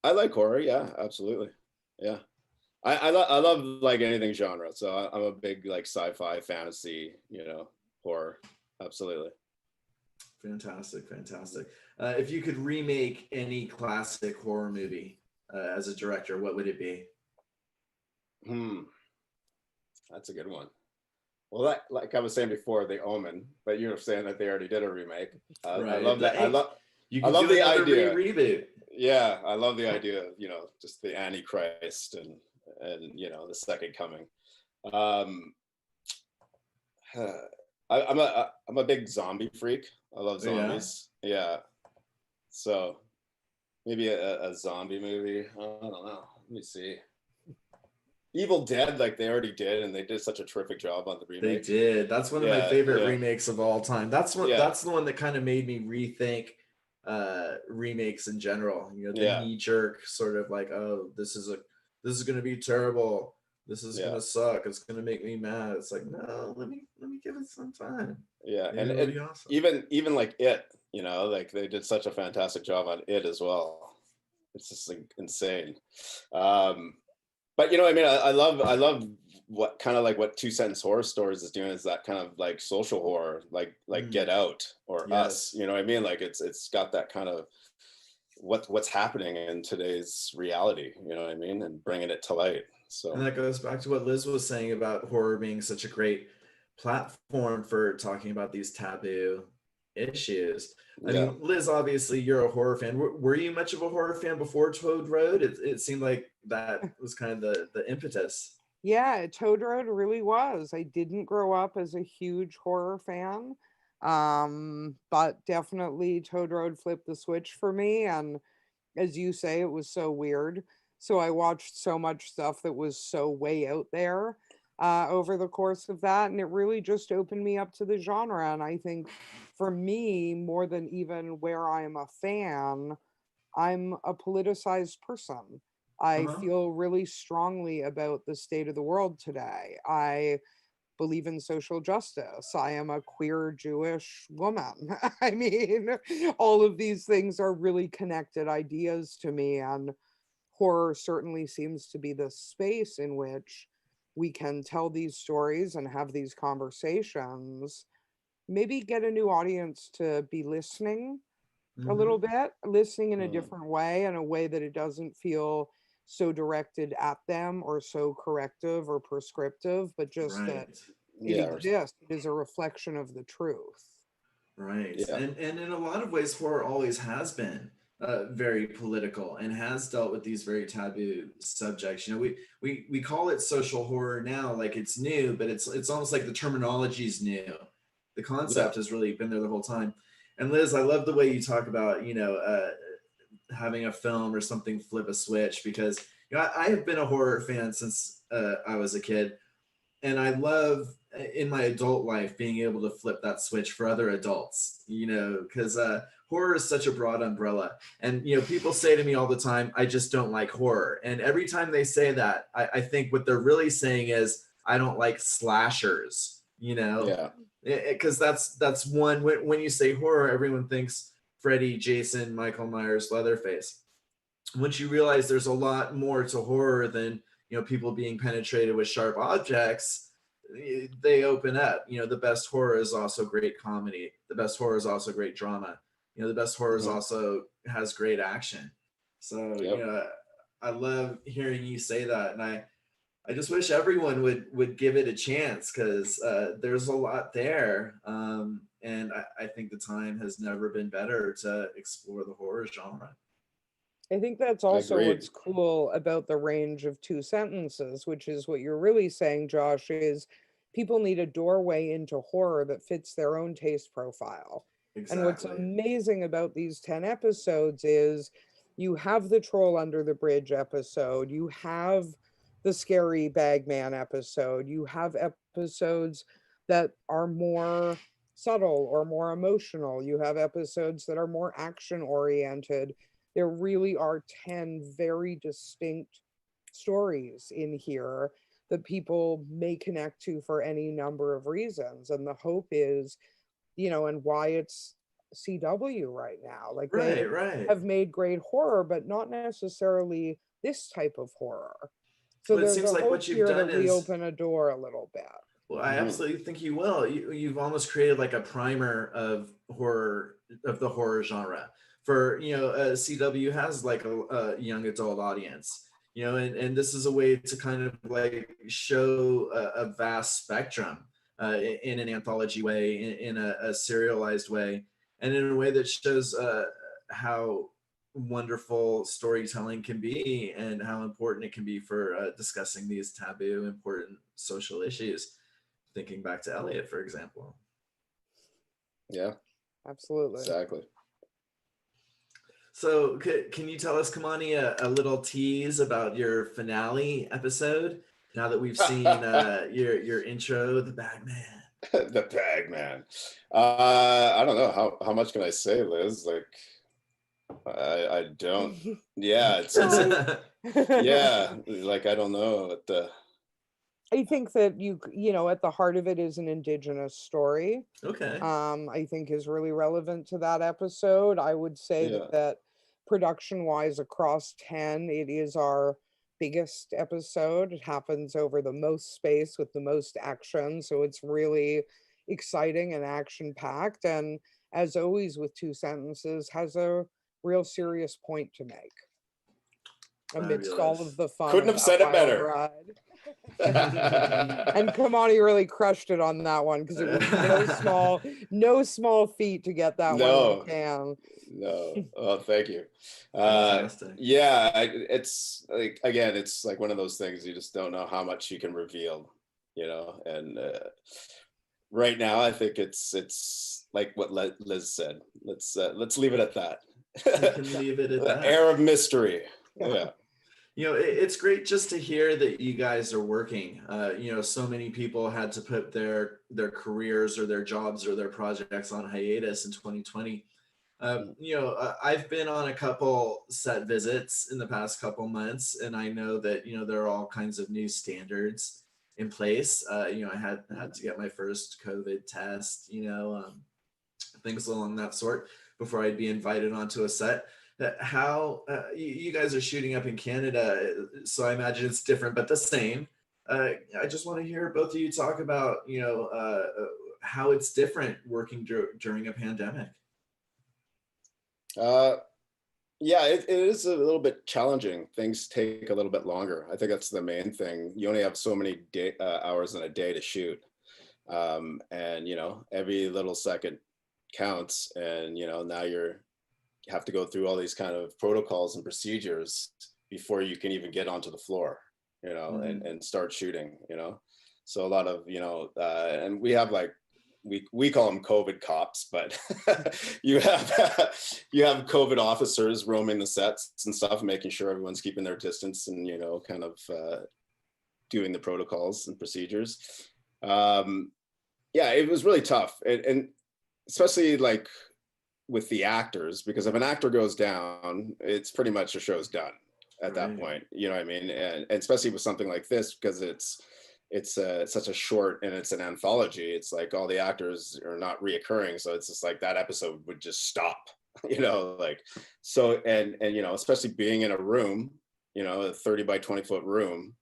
I like horror, yeah, absolutely. Yeah. I love like anything genre. So I'm a big like sci-fi, fantasy, horror. Absolutely. Fantastic. If you could remake any classic horror movie as a director, what would it be? That's a good one. Well, like I was saying before, The Omen, but you're saying that they already did a remake. I love that. I love the idea. Reboot. Yeah, I love the idea of just the Antichrist and the second coming. I'm a big zombie freak. I love zombies. Yeah. So maybe a zombie movie. I don't know. Let me see. Evil Dead, like they already did, and they did such a terrific job on the remake. They did. That's one of my favorite remakes of all time. That's the one that kind of made me rethink remakes in general. The knee jerk sort of like, oh, this is gonna be terrible. This is gonna suck. It's gonna make me mad. It's like, no, let me give it some time. Yeah, Maybe it'll be awesome. even like It, like they did such a fantastic job on It as well. It's just like insane. But I love what kind of like what Two Sentence Horror Stories is doing is that kind of like social horror, like Get Out or Us. You know what I mean? Like it's got that kind of what's happening in today's reality. You know what I mean? And bringing it to light. So, and that goes back to what Liz was saying about horror being such a great platform for talking about these taboo issues. I mean, Liz, obviously you're a horror fan. Were you much of a horror fan before Toad Road? It seemed like that was kind of the impetus. Yeah, Toad Road really was. I didn't grow up as a huge horror fan, but definitely Toad Road flipped the switch for me. And as you say, it was so weird. So I watched so much stuff that was so way out there over the course of that. And it really just opened me up to the genre. And I think for me, more than even where I'm a fan, I'm a politicized person. I feel really strongly about the state of the world today. I believe in social justice. I am a queer Jewish woman. I mean, all of these things are really connected ideas to me. And horror certainly seems to be the space in which we can tell these stories and have these conversations, maybe get a new audience to be listening a little bit, listening in a different way, in a way that it doesn't feel so directed at them or so corrective or prescriptive, but just that it exists. It is a reflection of the truth. Right. Yeah. And in a lot of ways, horror always has been very political and has dealt with these very taboo subjects. We call it social horror now, like it's new, but it's almost like the terminology is new. The concept has really been there the whole time. And Liz, I love the way you talk about, having a film or something flip a switch, because I have been a horror fan since I was a kid, and I love in my adult life being able to flip that switch for other adults, because horror is such a broad umbrella. And people say to me all the time, I just don't like horror. And every time they say that, I think what they're really saying is, I don't like slashers, because that's one, when you say horror, everyone thinks Freddy, Jason, Michael Myers, Leatherface. Once you realize there's a lot more to horror than people being penetrated with sharp objects, they open up. The best horror is also great comedy. The best horror is also great drama. The best horror is also has great action. So I love hearing you say that, and I just wish everyone would give it a chance, because there's a lot there. And I think the time has never been better to explore the horror genre. I think that's also what's cool about the range of Two Sentences, which is what you're really saying, Josh, is people need a doorway into horror that fits their own taste profile. Exactly. And what's amazing about these 10 episodes is you have the Troll Under the Bridge episode, you have the Scary Bagman episode, you have episodes that are more subtle or more emotional, you have episodes that are more action oriented. There really are 10 very distinct stories in here that people may connect to for any number of reasons. And the hope is, and why it's CW right now. Like they have made great horror, but not necessarily this type of horror. So Well, it there's seems a like hope what you've here done that we is, open a door a little bit. well, I absolutely think you will. You've almost created like a primer of horror, of the horror genre. For, CW has like a young adult audience, and this is a way to kind of like show a vast spectrum in an anthology way, in a serialized way, and in a way that shows how wonderful storytelling can be and how important it can be for discussing these taboo, important social issues. Thinking back to Elliot, for example. Yeah, Absolutely. exactly. So can you tell us, Kamani, a little tease about your finale episode now that we've seen your intro, The Bagman? The Bagman. I don't know. How much can I say, Liz? Like, I don't. Yeah, it's yeah. Like, I don't know what the. I think that at the heart of it is an Indigenous story. Okay. I think is really relevant to that episode. I would say that production-wise across 10, it is our biggest episode. It happens over the most space with the most action. So it's really exciting and action-packed. And as always with Two Sentences, has a real serious point to make amidst all of the fun. Couldn't have said it better. And Kamani really crushed it on that one because it was no small feat to get that one in the can. No. Oh, thank you. Fantastic. Yeah, it's like, again, it's like one of those things you just don't know how much you can reveal, and right now I think it's like what Liz said. Let's leave it at that. You can leave it at that. Air of mystery. Yeah. It's great just to hear that you guys are working. So many people had to put their careers or their jobs or their projects on hiatus in 2020. I've been on a couple set visits in the past couple months, and I know that, there are all kinds of new standards in place. I had to get my first COVID test, things along that sort before I'd be invited onto a set. How you guys are shooting up in Canada, so I imagine it's different but the same. I just want to hear both of you talk about how it's different working during a pandemic. Yeah, it is a little bit challenging. Things take a little bit longer. I think that's the main thing. You only have so many hours in a day to shoot, and every little second counts. And now you have to go through all these kind of protocols and procedures before you can even get onto the floor, and start shooting, So a lot of, and we have like, we call them COVID cops, but you have COVID officers roaming the sets and stuff, making sure everyone's keeping their distance and, kind of doing the protocols and procedures. Yeah, it was really tough. And especially like, with the actors, because if an actor goes down, it's pretty much the show's done at that point. You know what I mean? And especially with something like this, because it's such a short and it's an anthology. It's like all the actors are not reoccurring, so it's just like that episode would just stop. So and especially being in a room, a 30 by 20 foot room,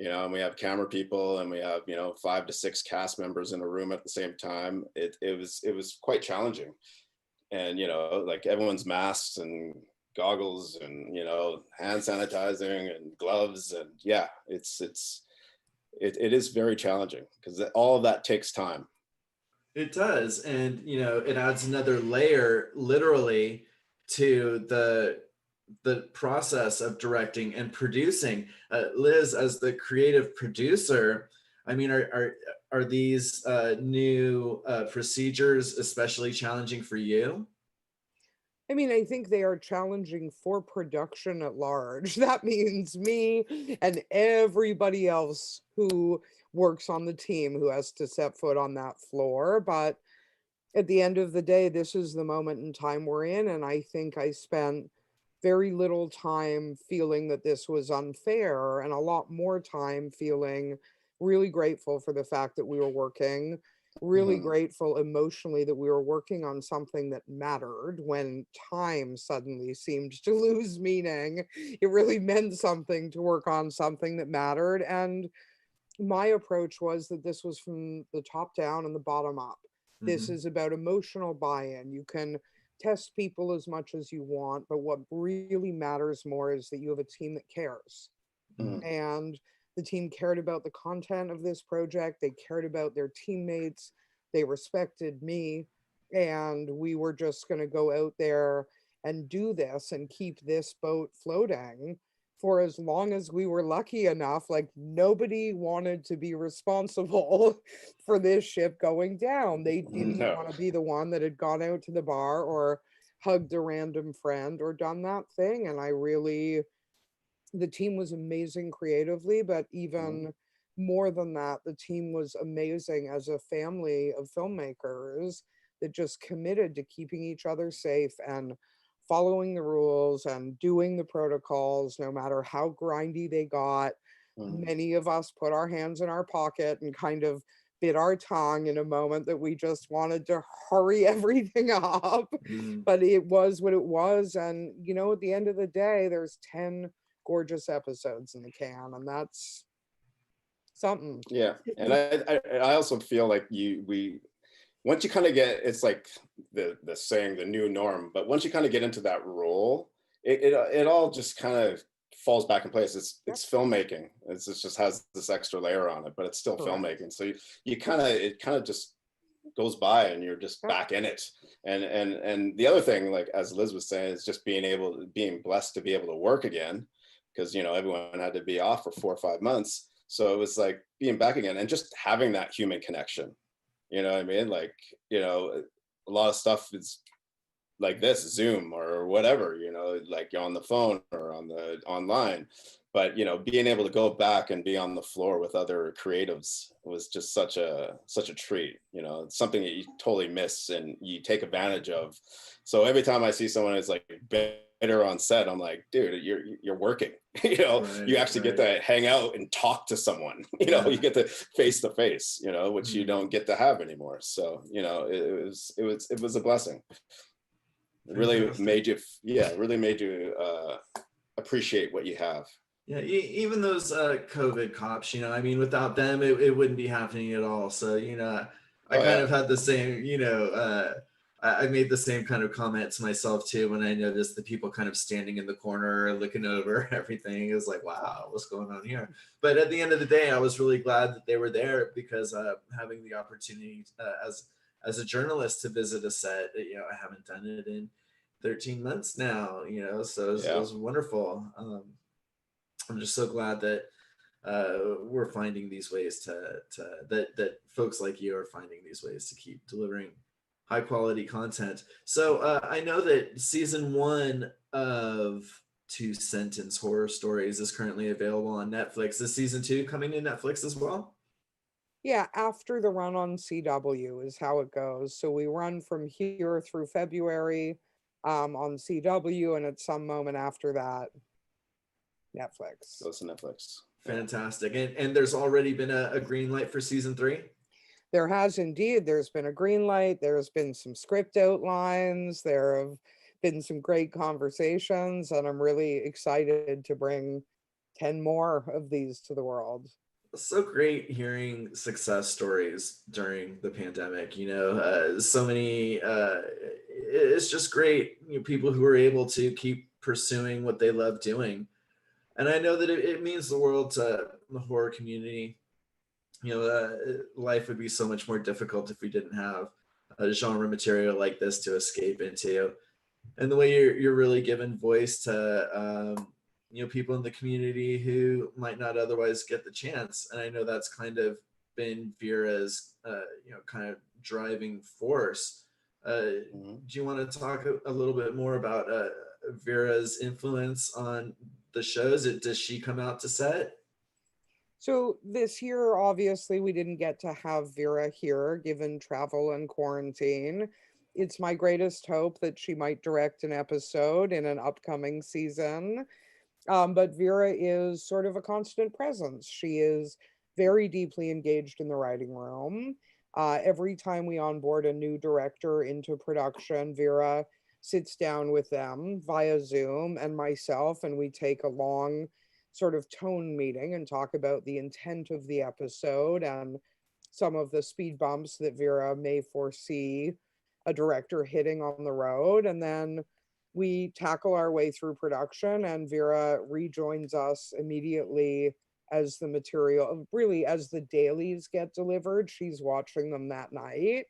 and we have camera people and we have 5 to 6 cast members in a room at the same time. It was quite challenging. And like everyone's masks and goggles and hand sanitizing and gloves, and yeah, it is very challenging because all of that takes time. It does, and it adds another layer literally to the process of directing and producing. Liz, as the creative producer, I mean, are these new procedures especially challenging for you? I mean, I think they are challenging for production at large. That means me and everybody else who works on the team who has to set foot on that floor. But at the end of the day, this is the moment in time we're in. And I think I spent very little time feeling that this was unfair and a lot more time feeling really grateful for the fact that we were working really grateful emotionally that we were working on something that mattered when time suddenly seemed to lose meaning. It really meant something to work on something that mattered. And my approach was that this was from the top down and the bottom up. This is about emotional buy-in. You can test people as much as you want, but what really matters more is that you have a team that cares. And the team cared about the content of this project. They cared about their teammates. They respected me. And we were just going to go out there and do this and keep this boat floating for as long as we were lucky enough. Like, nobody wanted to be responsible for this ship going down. They didn't want to be the one that had gone out to the bar or hugged a random friend or done that thing. And the team was amazing creatively, but even more than that, the team was amazing as a family of filmmakers that just committed to keeping each other safe and following the rules and doing the protocols, no matter how grindy they got. Many of us put our hands in our pocket and kind of bit our tongue in a moment that we just wanted to hurry everything up. But it was what it was. And, you know, at the end of the day, there's 10 gorgeous episodes in the can, and that's something. Yeah. And I also feel like once you kind of get, it's like the saying, the new norm, but once you kind of get into that role, it all just kind of falls back in place. It's filmmaking. It just has this extra layer on it, but it's still filmmaking. So it kind of just goes by and you're just back in it. And the other thing, like as Liz was saying, is just being blessed to be able to work again, because, you know, everyone had to be off for 4 or 5 months. So it was like being back again and just having that human connection. You know what I mean? Like, you know, a lot of stuff is like this, Zoom or whatever, you know, like on the phone or online. But, you know, being able to go back and be on the floor with other creatives was just such a treat. You know, it's something that you totally miss and you take advantage of. So every time I see someone who's like bitter on set, I'm like, dude, you're working. You know, you actually get to hang out and talk to someone. You know, you get to face to face. You know, which you don't get to have anymore. So, you know, it was a blessing. It really made you appreciate what you have. Yeah, even those COVID cops, you know, I mean, without them, it wouldn't be happening at all. So, you know, I kind of had the same, you know, I made the same kind of comments myself too when I noticed the people kind of standing in the corner looking over everything. It was like, wow, what's going on here? But at the end of the day, I was really glad that they were there, because having the opportunity as a journalist to visit a set, you know, I haven't done it in 13 months now, you know, so it was wonderful. I'm just so glad that we're finding these ways that folks like you are finding these ways to keep delivering high quality content. So I know that season 1 of 2 Sentence Horror Stories is currently available on Netflix. Is season 2 coming to Netflix as well? Yeah, after the run on CW is how it goes. So we run from here through February on CW, and at some moment after that, Netflix. Goes to Netflix. Fantastic. And there's already been a green light for season 3? There has indeed. There's been a green light. There's been some script outlines. There have been some great conversations, and I'm really excited to bring 10 more of these to the world. So great hearing success stories during the pandemic. You know, so many, it's just great, you know, people who are able to keep pursuing what they love doing. And I know that it means the world to the horror community. You know, life would be so much more difficult if we didn't have a genre material like this to escape into. And the way you're really giving voice to, you know, people in the community who might not otherwise get the chance. And I know that's kind of been Vera's, you know, kind of driving force. Do you want to talk a little bit more about Vera's influence on the shows? Does she come out to set? So this year, obviously, we didn't get to have Vera here, given travel and quarantine. It's my greatest hope that she might direct an episode in an upcoming season. But Vera is sort of a constant presence. She is very deeply engaged in the writing room. Every time we onboard a new director into production, Vera sits down with them via Zoom and myself, and we take a long sort of tone meeting and talk about the intent of the episode and some of the speed bumps that Vera may foresee a director hitting on the road. And then we tackle our way through production, and Vera rejoins us immediately as the material, really as the dailies get delivered. She's watching them that night.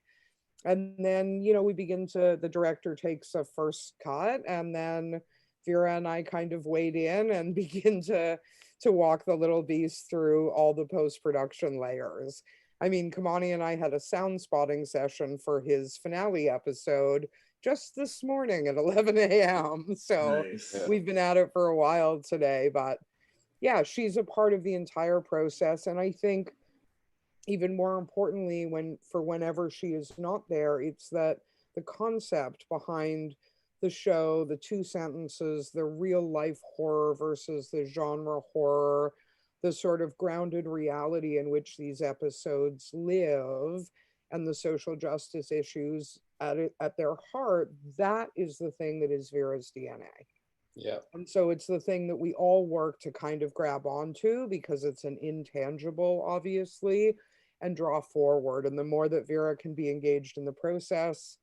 And then, we begin to, the director takes a first cut, and then Vera and I kind of wade in and begin to walk the little beast through all the post-production layers. I mean, Kamani and I had a sound spotting session for his finale episode just this morning at 11 a.m. So Nice. we've been at it for a while today, but yeah, she's a part of the entire process. And I think even more importantly, whenever she is not there, it's that the concept behind the show, the two sentences, the real life horror versus the genre horror, the sort of grounded reality in which these episodes live, and the social justice issues at their heart, that is the thing that is Vera's DNA. Yeah. And so it's the thing that we all work to kind of grab onto, because it's an intangible, obviously, and draw forward. And the more that Vera can be engaged in the process,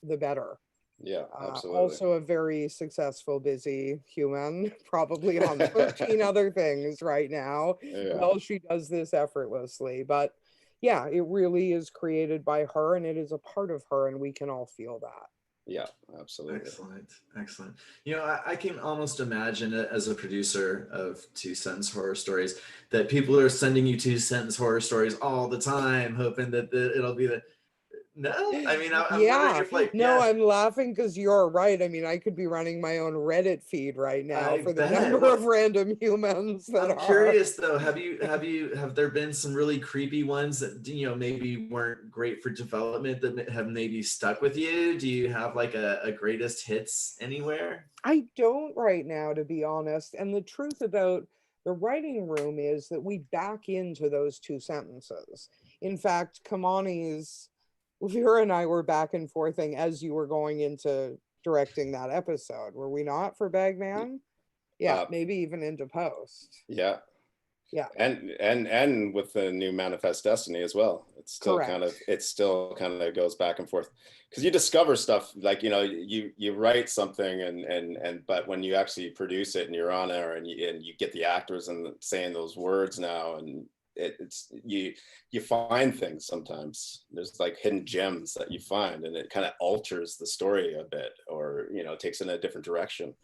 the better. Yeah, absolutely. Also a very successful, busy human, probably on 13 other things right now, while she does this effortlessly. But yeah, it really is created by her, and it is a part of her, and we can all feel that. Yeah, absolutely. Excellent. I can almost imagine it as a producer of two-sentence horror stories that people are sending you two-sentence horror stories all the time, hoping that it'll be the. No, I mean, I'm wondering if I'm laughing because you're right. I mean, I could be running my own Reddit feed right now I for the bet. number of random humans that I'm curious though, have there been some really creepy ones that maybe weren't great for development that have maybe stuck with you? Do you have like a greatest hits anywhere? I don't right now, to be honest. And the truth about the writing room is that we back into those two sentences. In fact, Kamani's Vera and I were back and forthing as you were going into directing that episode, were we not, for Bagman? Yeah, maybe even into post. Yeah. Yeah. And with the new Manifest Destiny as well. It's still kind of goes back and forth. Because you discover stuff like, you write something and but when you actually produce it and you're on there and you get the actors and saying those words now, and it's you find things sometimes. There's like hidden gems that you find, and it kind of alters the story a bit, or takes in a different direction.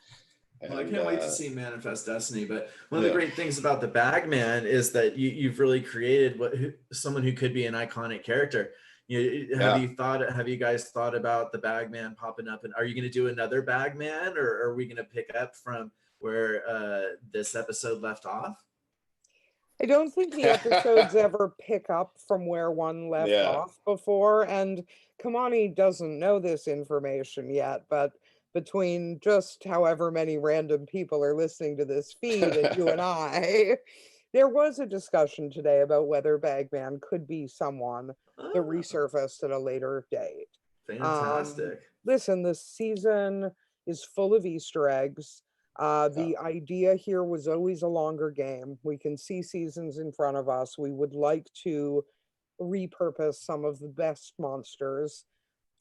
Well, I can't wait to see Manifest Destiny. But one of the great things about the Bagman is that you've really created someone who could be an iconic character. Have you guys thought about the Bagman popping up? And are you going to do another Bagman, or are we going to pick up from where this episode left off? I don't think the episodes ever pick up from where one left off before. And Kamani doesn't know this information yet, but between just however many random people are listening to this feed and you and I, there was a discussion today about whether Bagman could be someone that resurfaced at a later date. Fantastic. Listen, this season is full of Easter eggs. The idea here was always a longer game. We can see seasons in front of us. We would like to repurpose some of the best monsters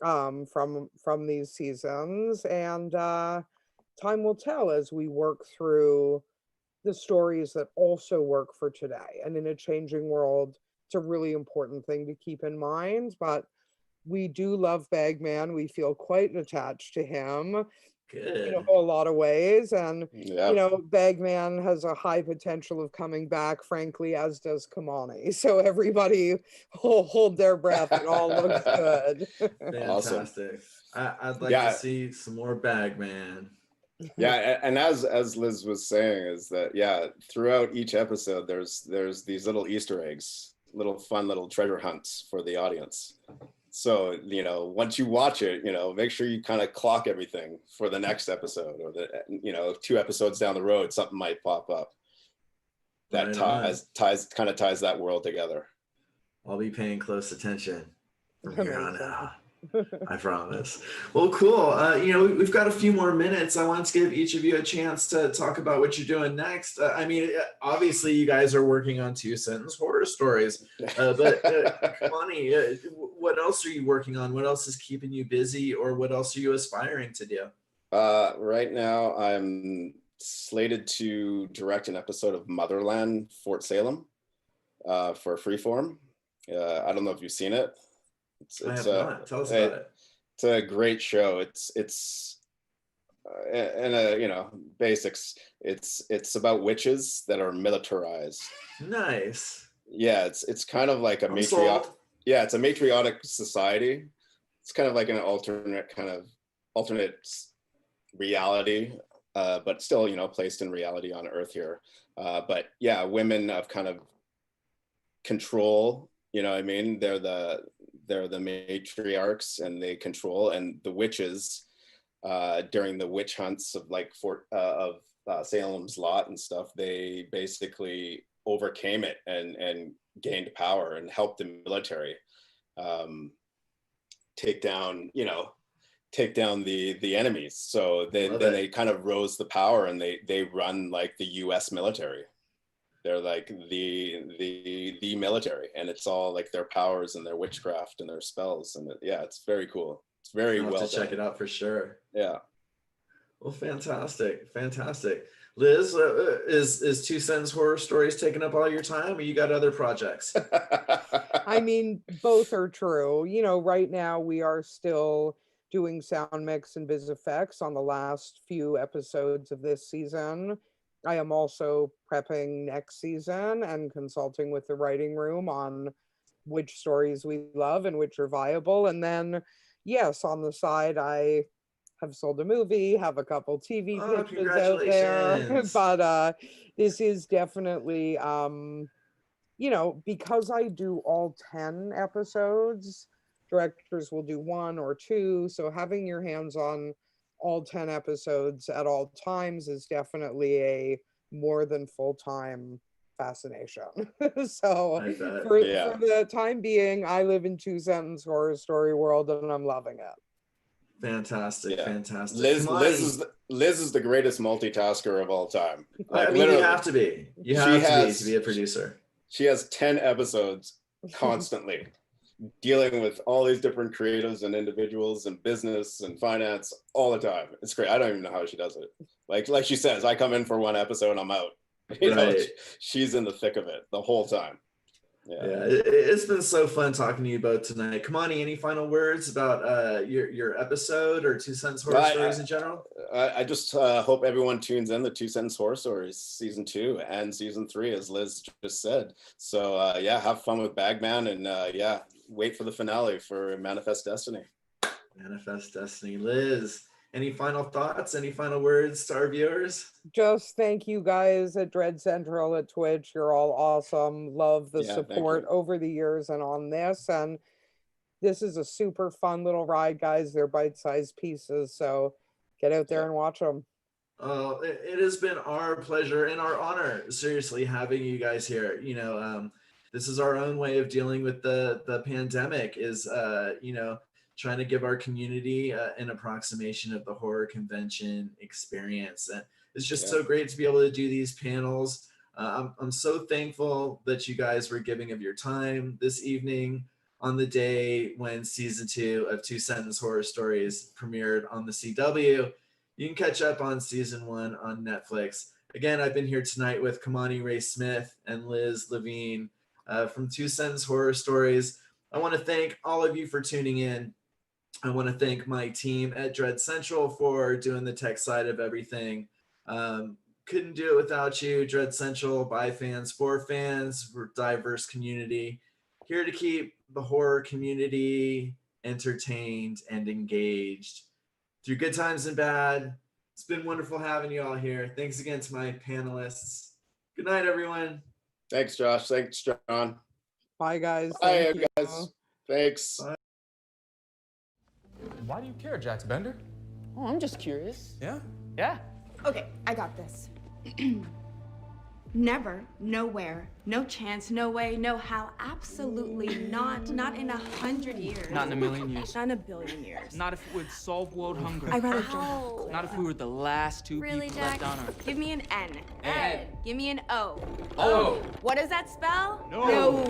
from these seasons, and time will tell as we work through the stories that also work for today. And in a changing world, it's a really important thing to keep in mind. But we do love Bagman. We feel quite attached to him. In a whole lot of ways, and Bagman has a high potential of coming back, frankly, as does Kamani. So everybody will hold their breath. It all looks good. Fantastic. I'd like to see some more Bagman. Yeah, and as Liz was saying, is that throughout each episode there's these little Easter eggs, little fun little treasure hunts for the audience. So, once you watch it, make sure you kind of clock everything for the next episode, or 2 episodes down the road, something might pop up that ties that world together. I'll be paying close attention from here on Amazing. out. I promise. Well, cool. We've got a few more minutes. I want to give each of you a chance to talk about what you're doing next. Obviously, you guys are working on 2-sentence horror stories. But Kamani, what else are you working on? What else is keeping you busy, or what else are you aspiring to do? Right now, I'm slated to direct an episode of Motherland, Fort Salem, for Freeform. I don't know if you've seen it. I have not. Tell us about it. It's a great show. It's basics. It's about witches that are militarized. Nice. Yeah, it's kind of like a matriarch. Yeah, it's a matriarchic society. It's kind of like an alternate reality, but still, placed in reality on Earth here. But yeah, women of kind of control. You know what I mean? They're the matriarchs, and they control, and the witches during the witch hunts of Salem's Lot and stuff, they basically overcame it and gained power and helped the military take down the enemies. So they kind of rose the power, and they run like the US military. They're like the military, and it's all like their powers and their witchcraft and their spells, and it's very cool. It's very I'll well have to done. check it out for sure. Yeah. Well, fantastic. Liz, is 2-sentence horror stories taking up all your time, or you got other projects? I mean, both are true. Right now we are still doing sound mix and biz effects on the last few episodes of this season. I am also prepping next season and consulting with the writing room on which stories we love and which are viable. And then, yes, on the side, I have sold a movie, have a couple TV pitches out there. But this is definitely, because I do all 10 episodes, directors will do 1 or 2. So having your hands on all 10 episodes at all times is definitely a more than full-time fascination. So for the time being, I live in 2-sentence horror story world, and I'm loving it. Fantastic. Liz is the greatest multitasker of all time. Like, you have to be. You have to be a producer. She has 10 episodes constantly. Dealing with all these different creatives and individuals and business and finance all the time. It's great. I don't even know how she does it. Like she says, I come in for 1 episode, I'm out. She's in the thick of it the whole time. Yeah, it's been so fun talking to you both tonight. Kamani, any final words about your episode or 2-sentence horror stories in general? I just hope everyone tunes in the 2-sentence horror stories season 2 and season 3, as Liz just said. So have fun with Bagman, and wait for the finale for Manifest Destiny. Manifest Destiny. Liz, any final thoughts? Any final words to our viewers? Just thank you guys at Dread Central at Twitch. You're all awesome. Love the support over the years and on this. And this is a super fun little ride, guys. They're bite-sized pieces. So get out there and watch them. It has been our pleasure and our honor, seriously, having you guys here. This is our own way of dealing with the pandemic, is trying to give our community an approximation of the horror convention experience. And it's just so great to be able to do these panels. I'm so thankful that you guys were giving of your time this evening on the day when season 2 of 2-sentence horror stories premiered on the CW. You can catch up on season 1 on Netflix. Again, I've been here tonight with Kamani Ray Smith and Liz Levine from 2-sentence horror stories. I want to thank all of you for tuning in. I want to thank my team at Dread Central for doing the tech side of everything. Couldn't do it without you. Dread Central, by fans, for fans. We're a diverse community, here to keep the horror community entertained and engaged through good times and bad. It's been wonderful having you all here. Thanks again to my panelists. Good night, everyone. Thanks, Josh. Thanks, John. Bye, guys. Bye, guys. Thanks. Bye. Why do you care, Jax Bender? Oh, I'm just curious. Yeah? Yeah. Okay, I got this. Never, nowhere, no chance, no way, no how, absolutely not. Not in 100 years. Not in a million years. Not in a billion years. Not if it would solve world hunger. I'd rather journal. Not if we were the last two Really, people Jack? left on Earth. Give me an N. N. Give me an O. O. What does that spell? No. No.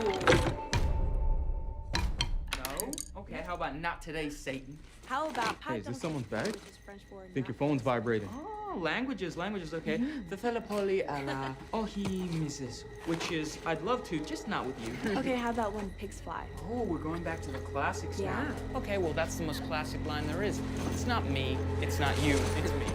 No? Okay, how about not today, Satan? How about Hey, is this someone's bag? which is French for Think your not? phone's vibrating. Oh, languages, okay. The Thelopoli a la Ohimisis, which is, I'd love to, just not with you. Okay, how about when pigs fly? Oh, we're going back to the classics Yeah. now. Okay, well, that's the most classic line there is. It's not me, it's not you, it's me.